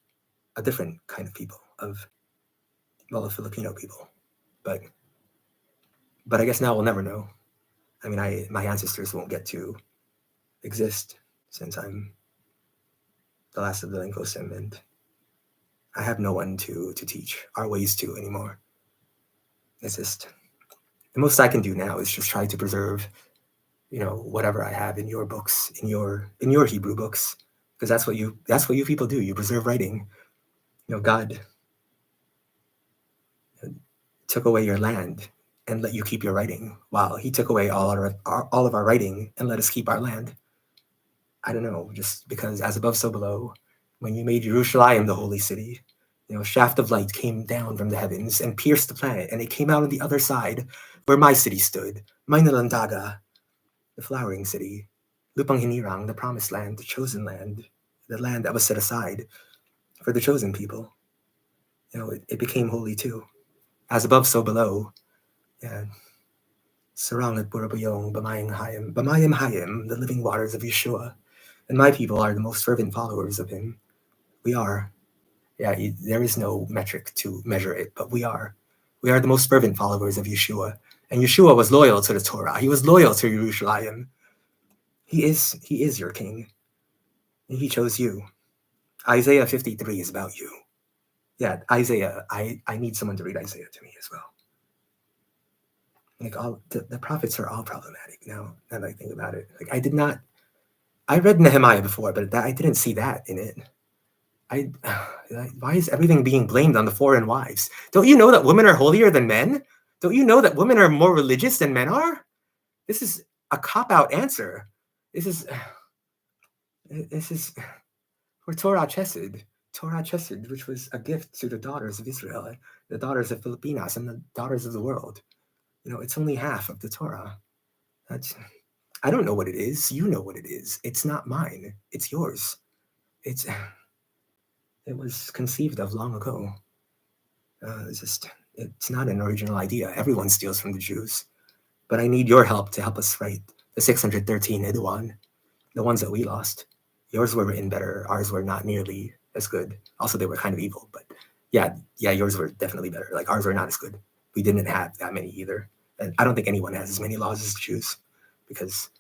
a different kind of people, of Filipino people. But I guess now we'll never know. I mean, my ancestors won't get to exist since I'm the last of the Linkosim, and I have no one to teach our ways to anymore. It's just the most I can do now is just try to preserve, whatever I have in your books, in your Hebrew books, because that's what you people do. You preserve writing. God took away your land and let you keep your writing, while He took away all of our writing and let us keep our land. I don't know, just because as above, so below. When you made Jerusalem the holy city, a shaft of light came down from the heavens and pierced the planet, and it came out on the other side where my city stood, Mainalandaga, the flowering city, Lupang Hinirang, the promised land, the chosen land, the land that was set aside for the chosen people. It became holy too. As above, so below. Yeah. Surrounded Burabayong, Bamayim Hayim, the living waters of Yeshua. And my people are the most fervent followers of Him. We are. Yeah, there is no metric to measure it, but we are. We are the most fervent followers of Yeshua. And Yeshua was loyal to the Torah. He was loyal to Jerusalem. He is your king. And He chose you. Isaiah 53 is about you. Yeah, Isaiah. I need someone to read Isaiah to me as well. Like all the prophets are all problematic now that I think about it. Like I read Nehemiah before, but I didn't see that in it. Why is everything being blamed on the foreign wives? Don't you know that women are holier than men? Don't you know that women are more religious than men are? This is a cop-out answer. This is for Torah Chesed, which was a gift to the daughters of Israel, the daughters of Filipinas, and the daughters of the world. It's only half of the Torah. I don't know what it is. You know what it is. It's not mine. It's yours. It was conceived of long ago. It's not an original idea. Everyone steals from the Jews. But I need your help to help us write the 613 Iduan, the ones that we lost. Yours were written better. Ours were not nearly as good. Also, they were kind of evil. But yeah, yours were definitely better. Like, ours were not as good. We didn't have that many either. And I don't think anyone has as many laws as the Jews, because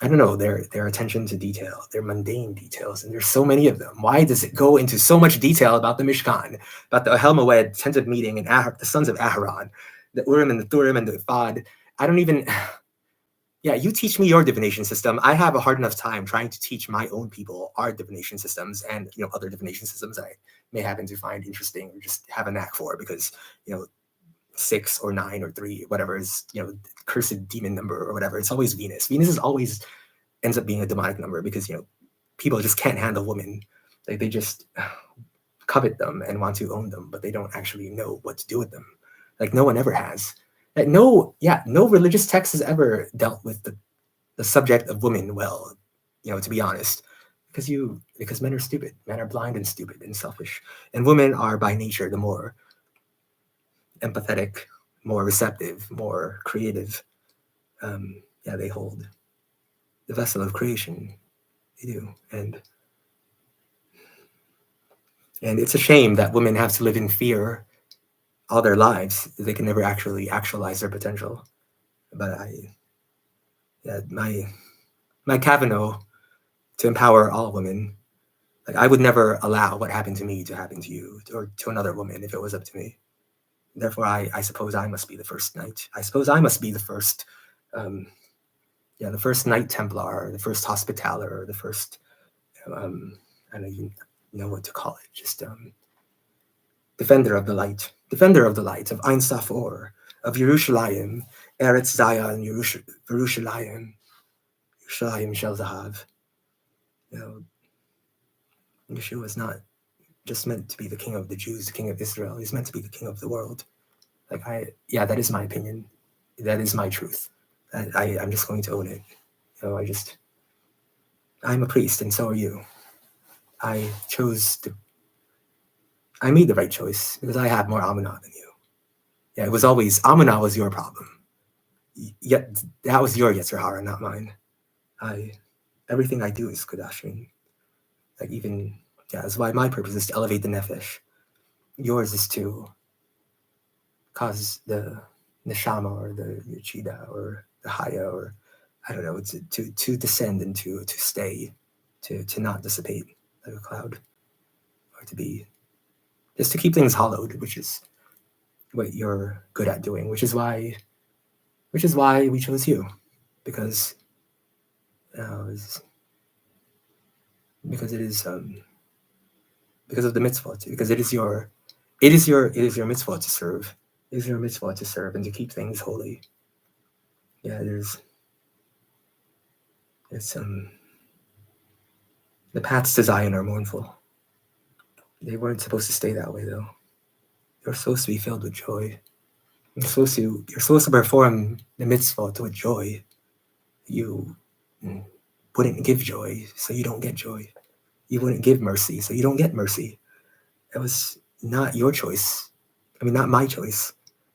I don't know, their attention to detail, their mundane details, and there's so many of them. Why does it go into so much detail about the Mishkan, about the Ohel Moed, tent of meeting, and the sons of Aharon, the Urim and the Thurim and the Ephod? I don't even, Yeah, you teach me your divination system. I have a hard enough time trying to teach my own people our divination systems, and other divination systems I may happen to find interesting or just have a knack for, because 6 or 9 or 3, whatever is cursed demon number or whatever. It's always Venus. Venus is always ends up being a demonic number, because people just can't handle women. Like, they just covet them and want to own them, but they don't actually know what to do with them. Like, no one ever has. Like, no religious text has ever dealt with the subject of women well, to be honest, because men are stupid. Men are blind and stupid and selfish, and women are by nature the more empathetic, more receptive, more creative. They hold the vessel of creation. They do, and it's a shame that women have to live in fear all their lives. They can never actually actualize their potential. But my Kavanaugh to empower all women. Like, I would never allow what happened to me to happen to you or to another woman if it was up to me. Therefore, I suppose I must be the first knight. I suppose I must be the first, the first Knight Templar, the first Hospitaller, the first, I don't even know what to call it, just defender of the light, of Ein Sof Or, of Yerushalayim, Eretz Zion, Yerushalayim, Yerushalayim Shel Zahav. Yeshua is not just meant to be the king of the Jews, the king of Israel. He's meant to be the king of the world. Like, that is my opinion. That is my truth. I'm just going to own it. I'm a priest, and so are you. I made the right choice because I have more Amunah than you. Yeah, it was always, Amunah was your problem. Yet, that was your Yetzer Hara, not mine. Everything I do is Kodashim. Like, even, that's why my purpose is to elevate the Nefesh. Yours is to cause the Neshama or the Yechida or the Haya, or I don't know, to descend and to stay, to not dissipate like a cloud, or to be, just to keep things hollowed, which is what you're good at doing, which is why we chose you, because it is because of the mitzvah, because it is your mitzvah to serve. It is your mitzvah to serve and to keep things holy. Yeah, the paths to Zion are mournful. They weren't supposed to stay that way, though. You're supposed to be filled with joy. You're supposed to perform the mitzvah with joy. You wouldn't give joy, so you don't get joy. You wouldn't give mercy, so you don't get mercy. It was not your choice. I mean, not my choice.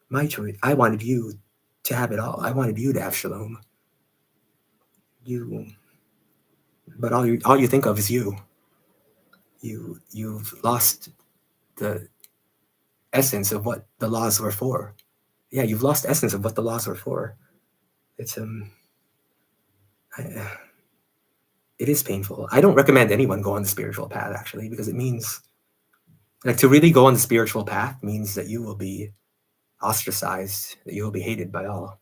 My choice. I wanted you to have it all. I wanted you to have shalom. But all you think of is you. You've lost the essence of what the laws were for. Yeah, you've lost essence of what the laws were for. It's it is painful. I don't recommend anyone go on the spiritual path, actually, because it means, like, to really go on the spiritual path means that you will be ostracized, that you will be hated by all,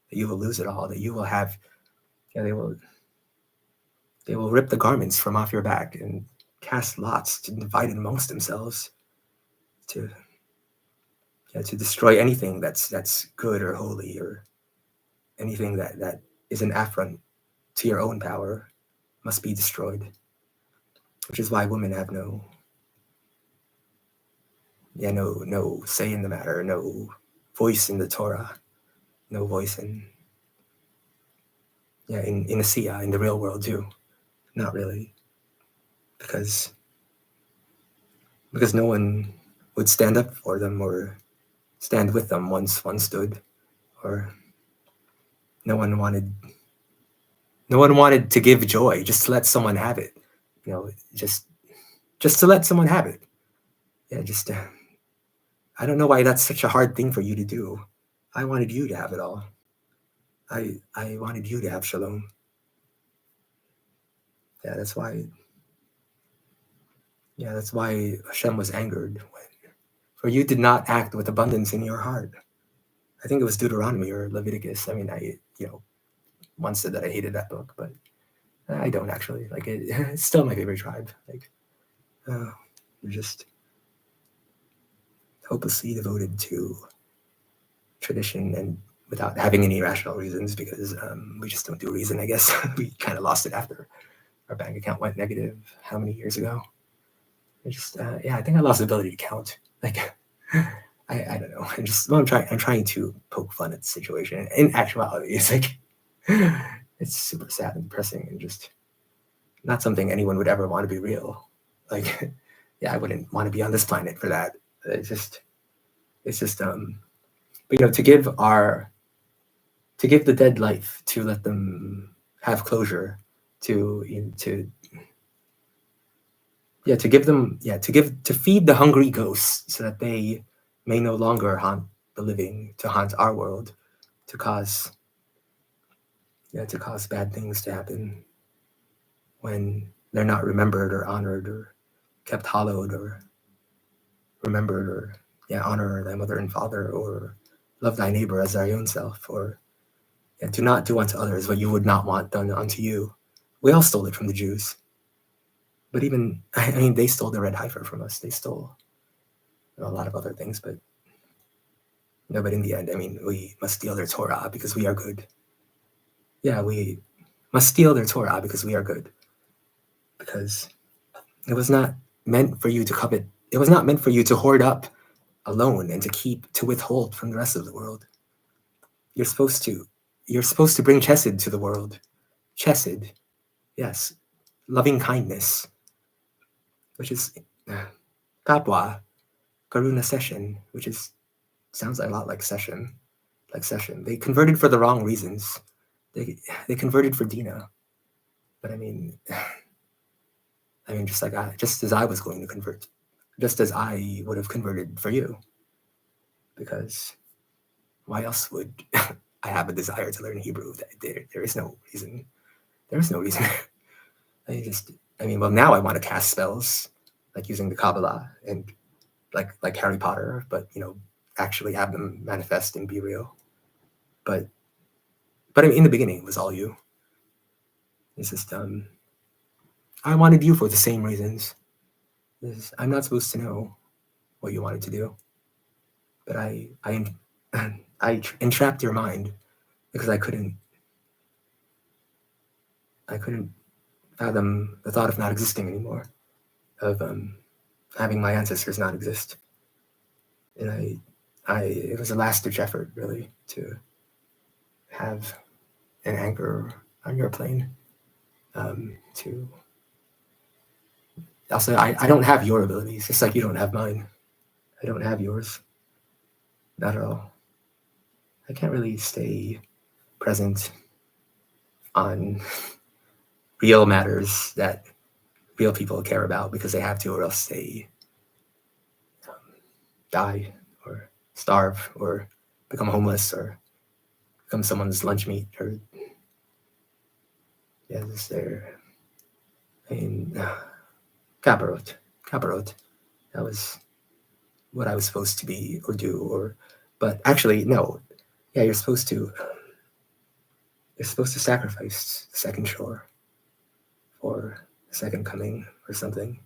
that you will lose it all, that you will have, they will rip the garments from off your back and cast lots to divide it amongst themselves, to destroy anything that's good or holy, or anything that is an affront to your own power must be destroyed. Which is why women have no say in the matter, no voice in the Torah, no voice in Asiya, in the real world too. Not really, because no one would stand up for them or stand with them once one stood, or no one wanted to give joy, just to let someone have it, just to let someone have it. Yeah, just I don't know why that's such a hard thing for you to do. I wanted you to have it all. I wanted you to have shalom. Yeah, that's why Hashem was angered for you did not act with abundance in your heart. I think it was Deuteronomy or Leviticus. I mean, once said that I hated that book, but I don't actually. Like it's still my favorite tribe. Like we're just hopelessly devoted to tradition and without having any rational reasons, because we just don't do reason, I guess. We kind of lost it after our bank account went negative how many years ago. I just I think I lost the ability to count. Like I don't know. I'm trying to poke fun at the situation. In actuality, it's like it's super sad and depressing and just not something anyone would ever want to be real. Like I wouldn't want to be on this planet for that. It's just but to give the dead life, to let them have closure, to feed the hungry ghosts so that they may no longer haunt the living, to haunt our world, to cause bad things to happen when they're not remembered or honored or kept hallowed or remembered, or honor thy mother and father, or love thy neighbor as thy own self, or do not do unto others what you would not want done unto you. We all stole it from the Jews. But even, they stole the red heifer from us. They stole a lot of other things, but in the end, we must steal their Torah because we are good. Yeah, we must steal their Torah because we are good. Because it was not meant for you to covet. It was not meant for you to hoard up alone and to withhold from the rest of the world. You're supposed to bring chesed to the world. Chesed, yes, loving kindness, which is kapwa, karuna session, which sounds a lot like session. They converted for the wrong reasons. They converted for Dina, but just as I was going to convert, just as I would have converted for you, because why else would I have a desire to learn Hebrew? There is no reason. There is no reason. Well, now I want to cast spells, like using the Kabbalah and like Harry Potter, but actually have them manifest and be real. But in the beginning, it was all you. It's just I wanted you for the same reasons. I'm not supposed to know what you wanted to do, but I entrapped your mind because I couldn't fathom the thought of not existing anymore, of having my ancestors not exist, and it was a last-ditch effort, really, to have an anchor on your plane. To also, I don't have your abilities, just like you don't have mine. I don't have yours, not at all. I can't really stay present on real matters that real people care about because they have to, or else they die or starve or become homeless or become someone's lunch meat, or just their kaparot. That was what I was supposed to be or do, but actually no. Yeah, you're supposed to sacrifice the second shore for the second coming or something.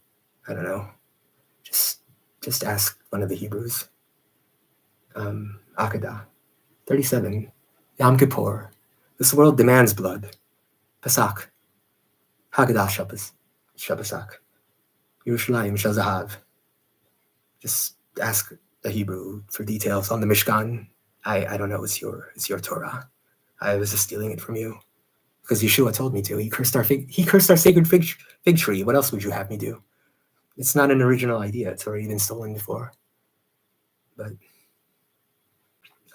I don't know. Just ask one of the Hebrews. Akadah, 37. Yom Kippur. This world demands blood. Pesach. Haggadah Shabbasak. Yerushalayim Shel Zahav. Just ask the Hebrew for details on the Mishkan. I don't know. It's your Torah. I was just stealing it from you because Yeshua told me to. He cursed our sacred fig tree. What else would you have me do? It's not an original idea. It's already been stolen before. But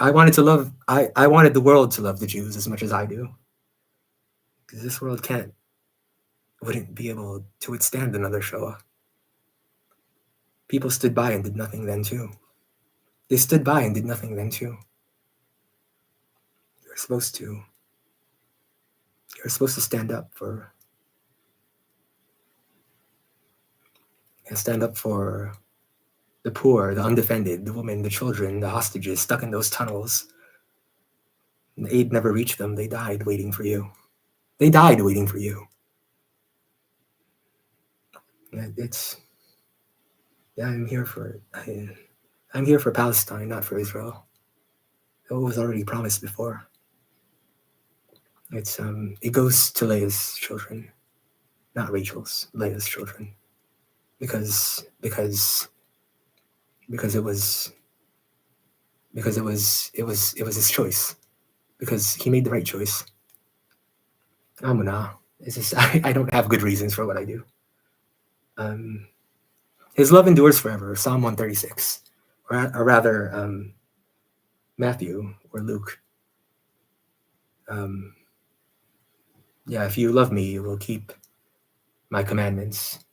I wanted the world to love the Jews as much as I do, because this world wouldn't be able to withstand another Shoah. People stood by and did nothing then too. They stood by and did nothing then too. You're supposed to stand up for the poor, the undefended, the women, the children, the hostages stuck in those tunnels. And the aid never reached them. They died waiting for you. They died waiting for you. I'm here for it. I'm here for Palestine, not for Israel. It was already promised before. It goes to Leah's children, not Rachel's. Leah's children, because it was his choice, because he made the right choice. Amunah. It's just I don't have good reasons for what I do. His love endures forever. Psalm 136, or rather, Matthew or Luke. If you love me, you will keep my commandments,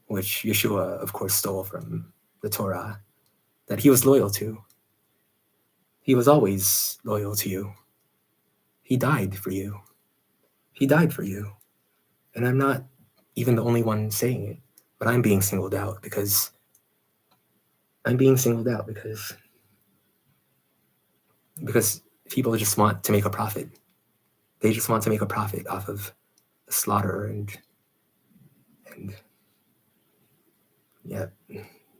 which Yeshua, of course, stole from the Torah, that he was loyal to. He was always loyal to you. He died for you. He died for you. And I'm not even the only one saying it, but I'm being singled out because people just want to make a profit. They just want to make a profit off of the slaughter and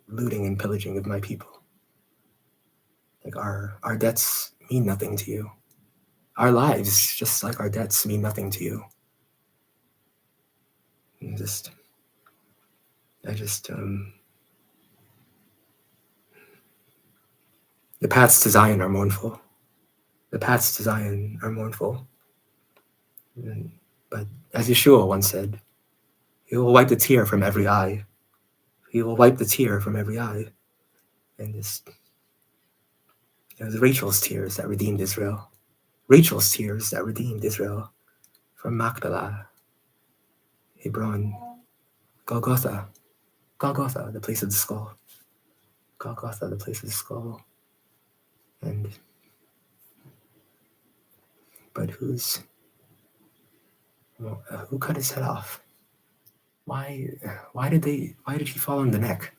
looting and pillaging of my people. Like our debts mean nothing to you. Our lives, just like our debts, mean nothing to you. The paths to Zion are mournful. The paths to Zion are mournful. But as Yeshua once said, he will wipe the tear from every eye. He will wipe the tear from every eye. And it was Rachel's tears that redeemed Israel. Rachel's tears that redeemed Israel from Machpelah, Hebron, Golgotha, the place of the skull. Golgotha, the place of the skull. But who cut his head off? Why did he fall on the neck?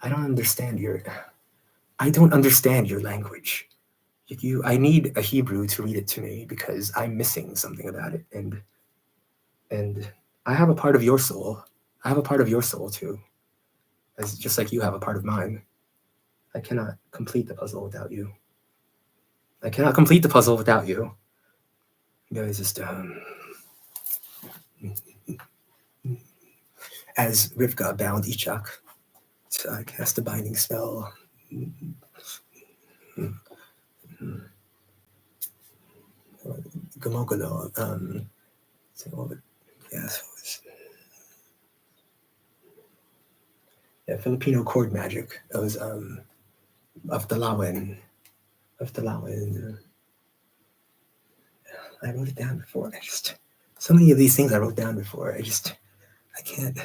I don't understand your language. I need a Hebrew to read it to me because I'm missing something about it. And I have a part of your soul. I have a part of your soul too. As just like you have a part of mine. I cannot complete the puzzle without you. I cannot complete the puzzle without you. You guys just as Rivka bound Ishak, so I cast a binding spell. Gomogolo. Filipino cord magic. That was of the Lawen. I wrote it down before. So many of these things I wrote down before. I can't.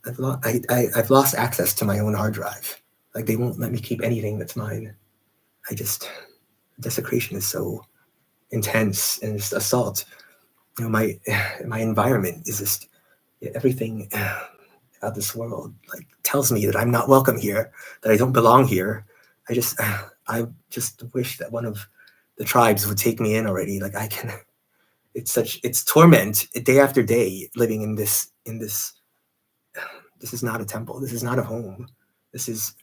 I've lost access to my own hard drive. Like they won't let me keep anything that's mine. Desecration is so intense and just assault. My environment is just everything about this world like tells me that I'm not welcome here, that I don't belong here. I just wish that one of the tribes would take me in already. Like it's torment day after day living in this. This is not a temple. This is not a home. This is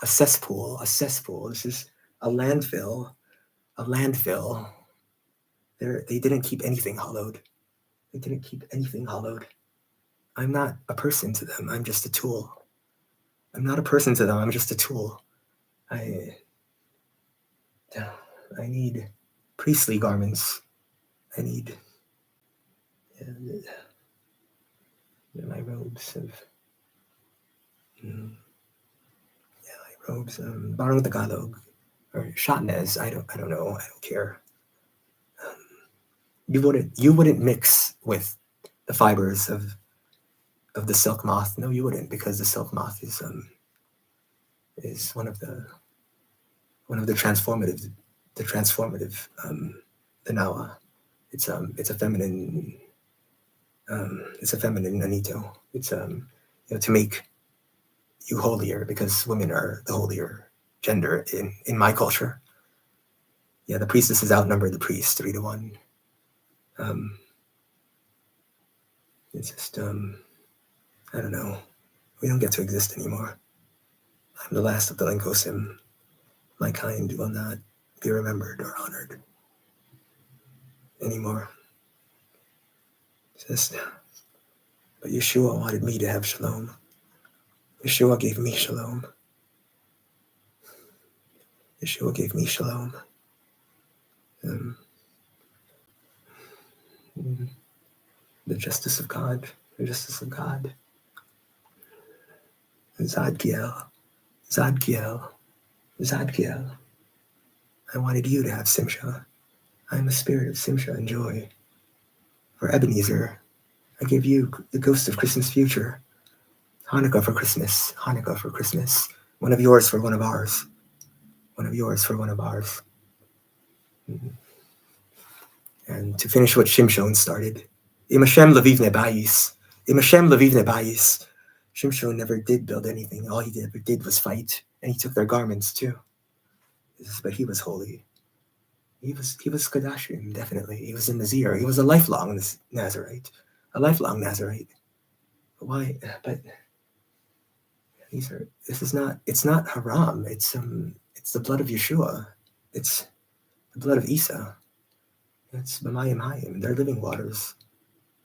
a cesspool. This is a landfill. They didn't keep anything hallowed. I'm not a person to them. I'm just a tool. I'm not a person to them. I'm just a tool. I need priestly garments. I need my robes of Baruch Tagalog or Shatnez. I don't know. I don't care. You wouldn't mix with the fibers of the silk moth. No, you wouldn't, because the silk moth is one of the transformative the Nawa. It's a feminine anito. It's to make you holier, because women are the holier gender in my culture. Yeah, the priestesses outnumber the priests 3-1. It's just, I don't know. We don't get to exist anymore. I'm the last of the Linkosim. My kind will not be remembered or honored anymore. It's just, but Yeshua wanted me to have shalom. Yeshua gave me shalom. Yeshua gave me shalom. The justice of God. The justice of God. Zadkiel. Zadkiel. Zadkiel. I wanted you to have Simcha. I am a spirit of Simcha and joy. For Ebenezer, I gave you the ghost of Christmas future. Hanukkah for Christmas. Hanukkah for Christmas. One of yours for one of ours. One of yours for one of ours. And to finish what Shimshon started, Im Hashem levivne bayis. Im Hashem levivne bayis. Shimshon never did build anything. All he ever did was fight, and he took their garments too. But he was holy. He was Kadashim, definitely. He was a Nazir. He was a lifelong Nazarite. A lifelong Nazarite. Why? But it's not haram. It's the blood of Yeshua. It's the blood of Isa. It's B'mayim Hayim. They're living waters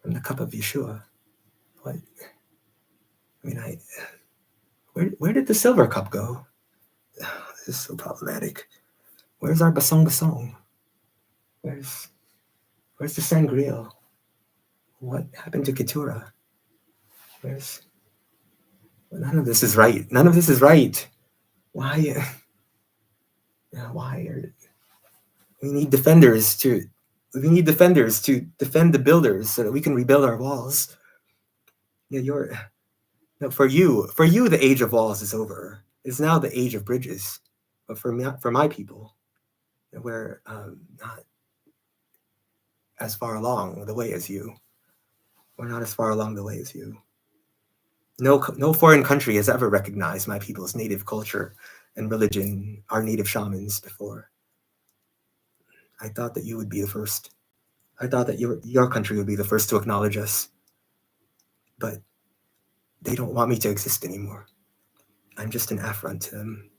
from the cup of Yeshua. What? I mean, where did the silver cup go? This is so problematic. Where's our basong? Where's the sangria? What happened to Keturah? None of this is right. None of this is right. Why? Why? We need defenders to defend the builders so that we can rebuild our walls. Yeah, for you, the age of walls is over. It's now the age of bridges. But for my people, we're not as far along the way as you. We're not as far along the way as you. No foreign country has ever recognized my people's native culture and religion, our native shamans before. I thought that you would be the first. I thought that your country would be the first to acknowledge us. But they don't want me to exist anymore. I'm just an affront to them.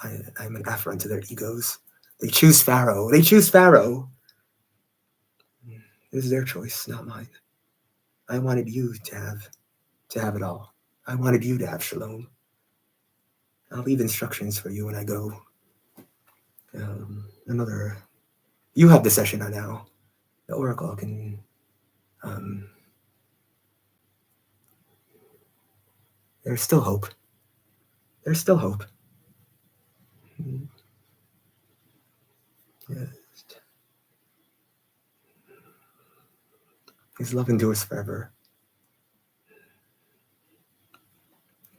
I'm an affront to their egos. They choose Pharaoh. This is their choice, not mine. I wanted you to have it all. I wanted you to have shalom. I'll leave instructions for you when I go. You have the session now. The oracle can. There's still hope. There's still hope. Yes. His love endures forever.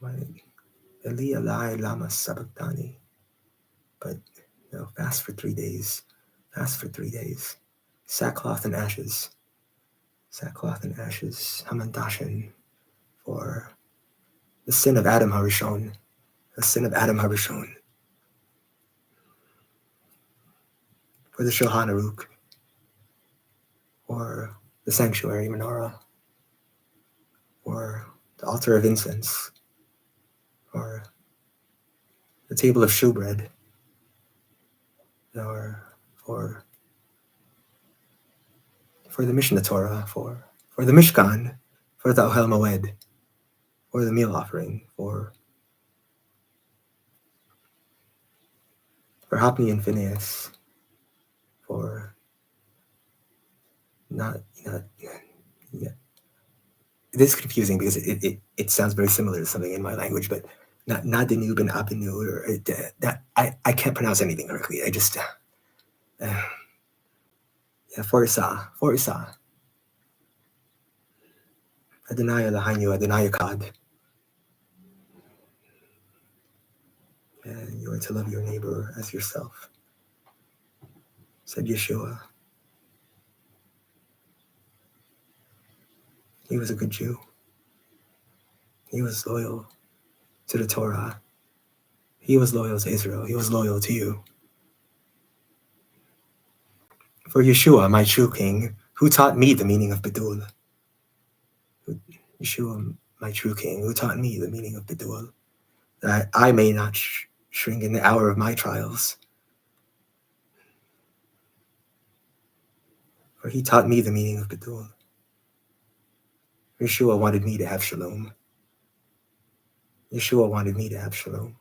Eli Elai Lama Sabachthani. But fast for 3 days. Fast for 3 days. Sackcloth and ashes. Sackcloth and ashes. Hamandashan for the sin of Adam Harishon. The sin of Adam Harishon. For the Shulchan Aruch. Or the sanctuary menorah. Or the altar of incense. Or the table of shewbread. Or for the Mishnah Torah, for the Mishkan, for the Ohel Moed, for the meal offering, for Hopni and Phineas, for not yeah. It is confusing because it sounds very similar to something in my language, but not Danube and Abinu, or that I can't pronounce anything correctly. I just Forisa. Adonai Eloheinu, Adonai Echad. And you are to love your neighbor as yourself, said Yeshua. He was a good Jew. He was loyal to the Torah. He was loyal to Israel. He was loyal to you. For Yeshua, my true king, who taught me the meaning of Bedul. Yeshua, my true king, who taught me the meaning of Bedul, that I may not shrink in the hour of my trials. For he taught me the meaning of Bedul. Yeshua wanted me to have shalom. Yeshua wanted me to have shalom.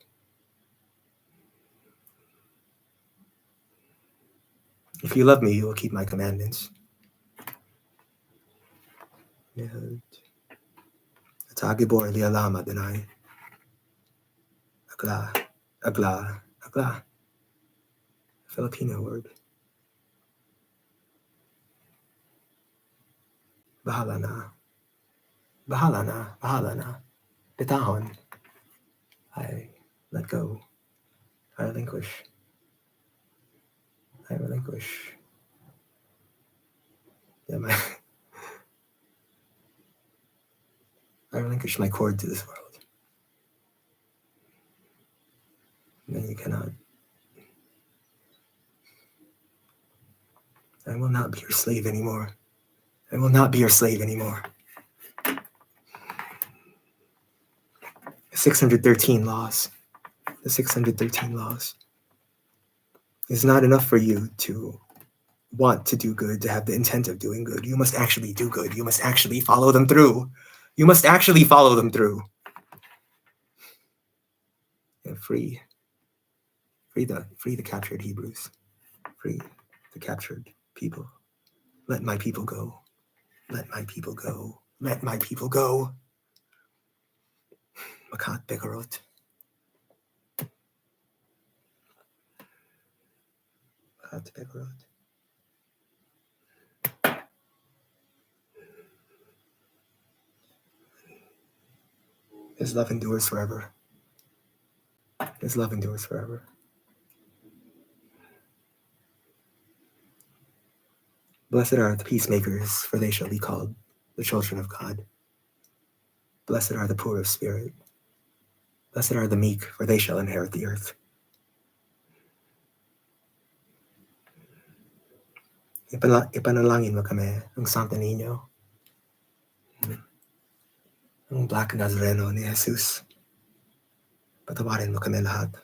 If you love me, you will keep my commandments. Tagibor li'alam Adonai. Agla, agla, agla. Filipino word. Bahala na. Bahala na. Bahala na. Bitahon. I let go. I relinquish. I relinquish. Yeah, I relinquish my cord to this world. And then you cannot. I will not be your slave anymore. I will not be your slave anymore. 613 laws. The 613 laws. It's not enough for you to want to do good, to have the intent of doing good. You must actually do good. You must actually follow them through. You must actually follow them through. And free the captured Hebrews. Free the captured people. Let my people go. Let my people go. Let my people go. Makat Bekarot. Makat Bekarot. His love endures forever. His love endures forever. Blessed are the peacemakers, for they shall be called the children of God. Blessed are the poor of spirit. Blessed are the meek, for they shall inherit the earth. Ipanalangin mo kami, ang Santo Niño, ang Black Nazareno ni Jesus. Patawarin mo kami lahat.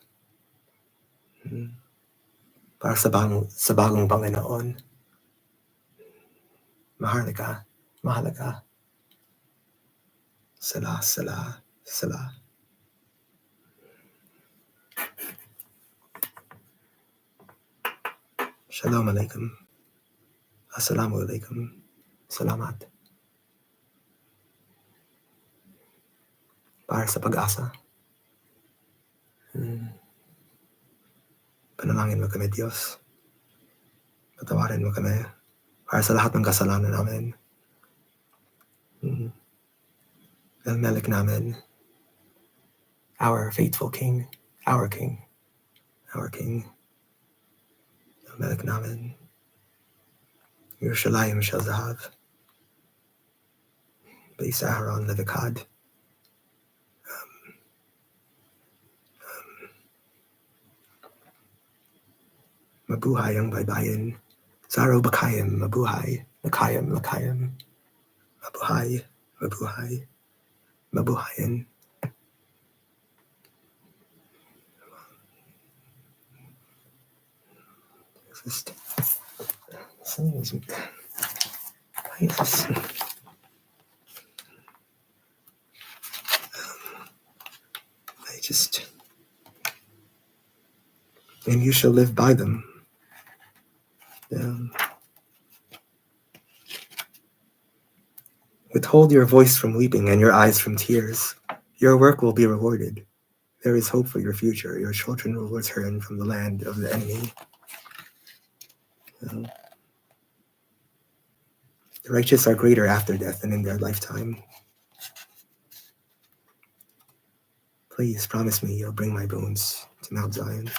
Para sa bagong Panginoon. Mahalaga. Sala. Shalom alaikum. Assalamu alaikum. Salamat. Para sa pag-asa. Panalangin mo kami, Diyos. Patawarin mo kami para sa lahat ng kasalanan namin. El Melech namin, our faithful King, our King. El Melech namin, Yerushalayim shel Zahav, Beis Aharon levikad. Mabuhay ang baybayin. Zaro bakayim, mabuhay. Lakayim. Mabuhay. Mabuhayin. Just and you shall live by them. Withhold your voice from weeping and your eyes from tears. Your work will be rewarded. There is hope for your future. Your children will return from the land of the enemy. The righteous are greater after death than in their lifetime. Please promise me you'll bring my bones to Mount Zion.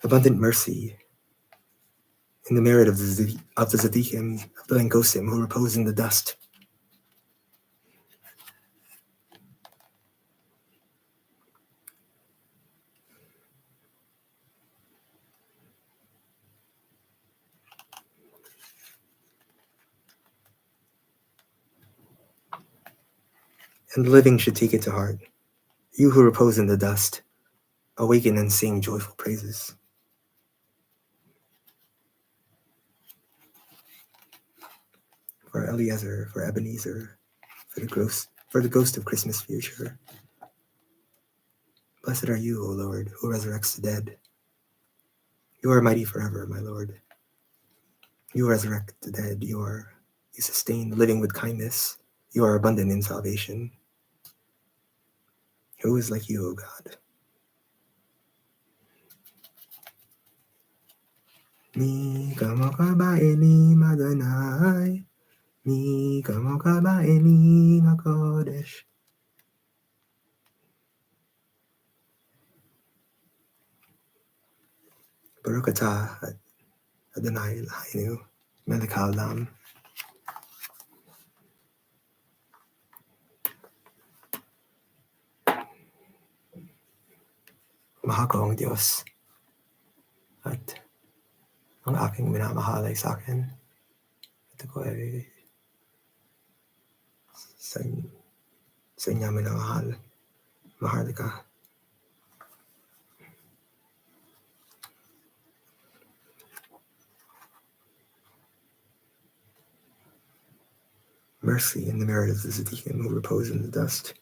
Abundant mercy in the merit of the Tzaddikim, of the Engosim who repose in the dust. and the living should take it to heart. You who repose in the dust, awaken and sing joyful praises. For Eliezer, for Ebenezer, for the ghost of Christmas future. Blessed are you, O Lord, who resurrects the dead. You are mighty forever, my Lord. You resurrect the dead. You sustain the living with kindness. You are abundant in salvation. Who is like you, O God? Mi kamo ka ba Eli Madonai? Mi kamo ka ba Eli Makodesh? Baruch atah Adonai Eloheinu melech haolam. Mahal ko ang Diyos at ang aking minamahal ay sa akin. At ako ay sa inya minamahal. Maharlika. Mercy in the merit of the Tzaddikim who repose in the dust.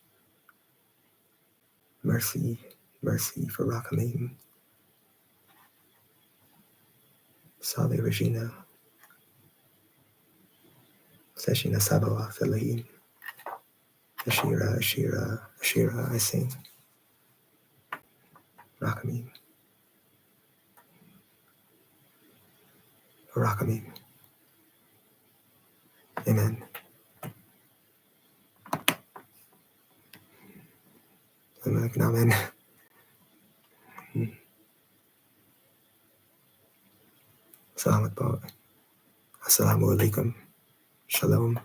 Mercy, mercy for Rachamim. Salve Regina. Seshina Sabaoth Elohim. Ashira, Ashira, Ashira, I sing. Rachamim. Rachamim. Amen. Amen. Salamat po. Assalamu alaikum. Shalom.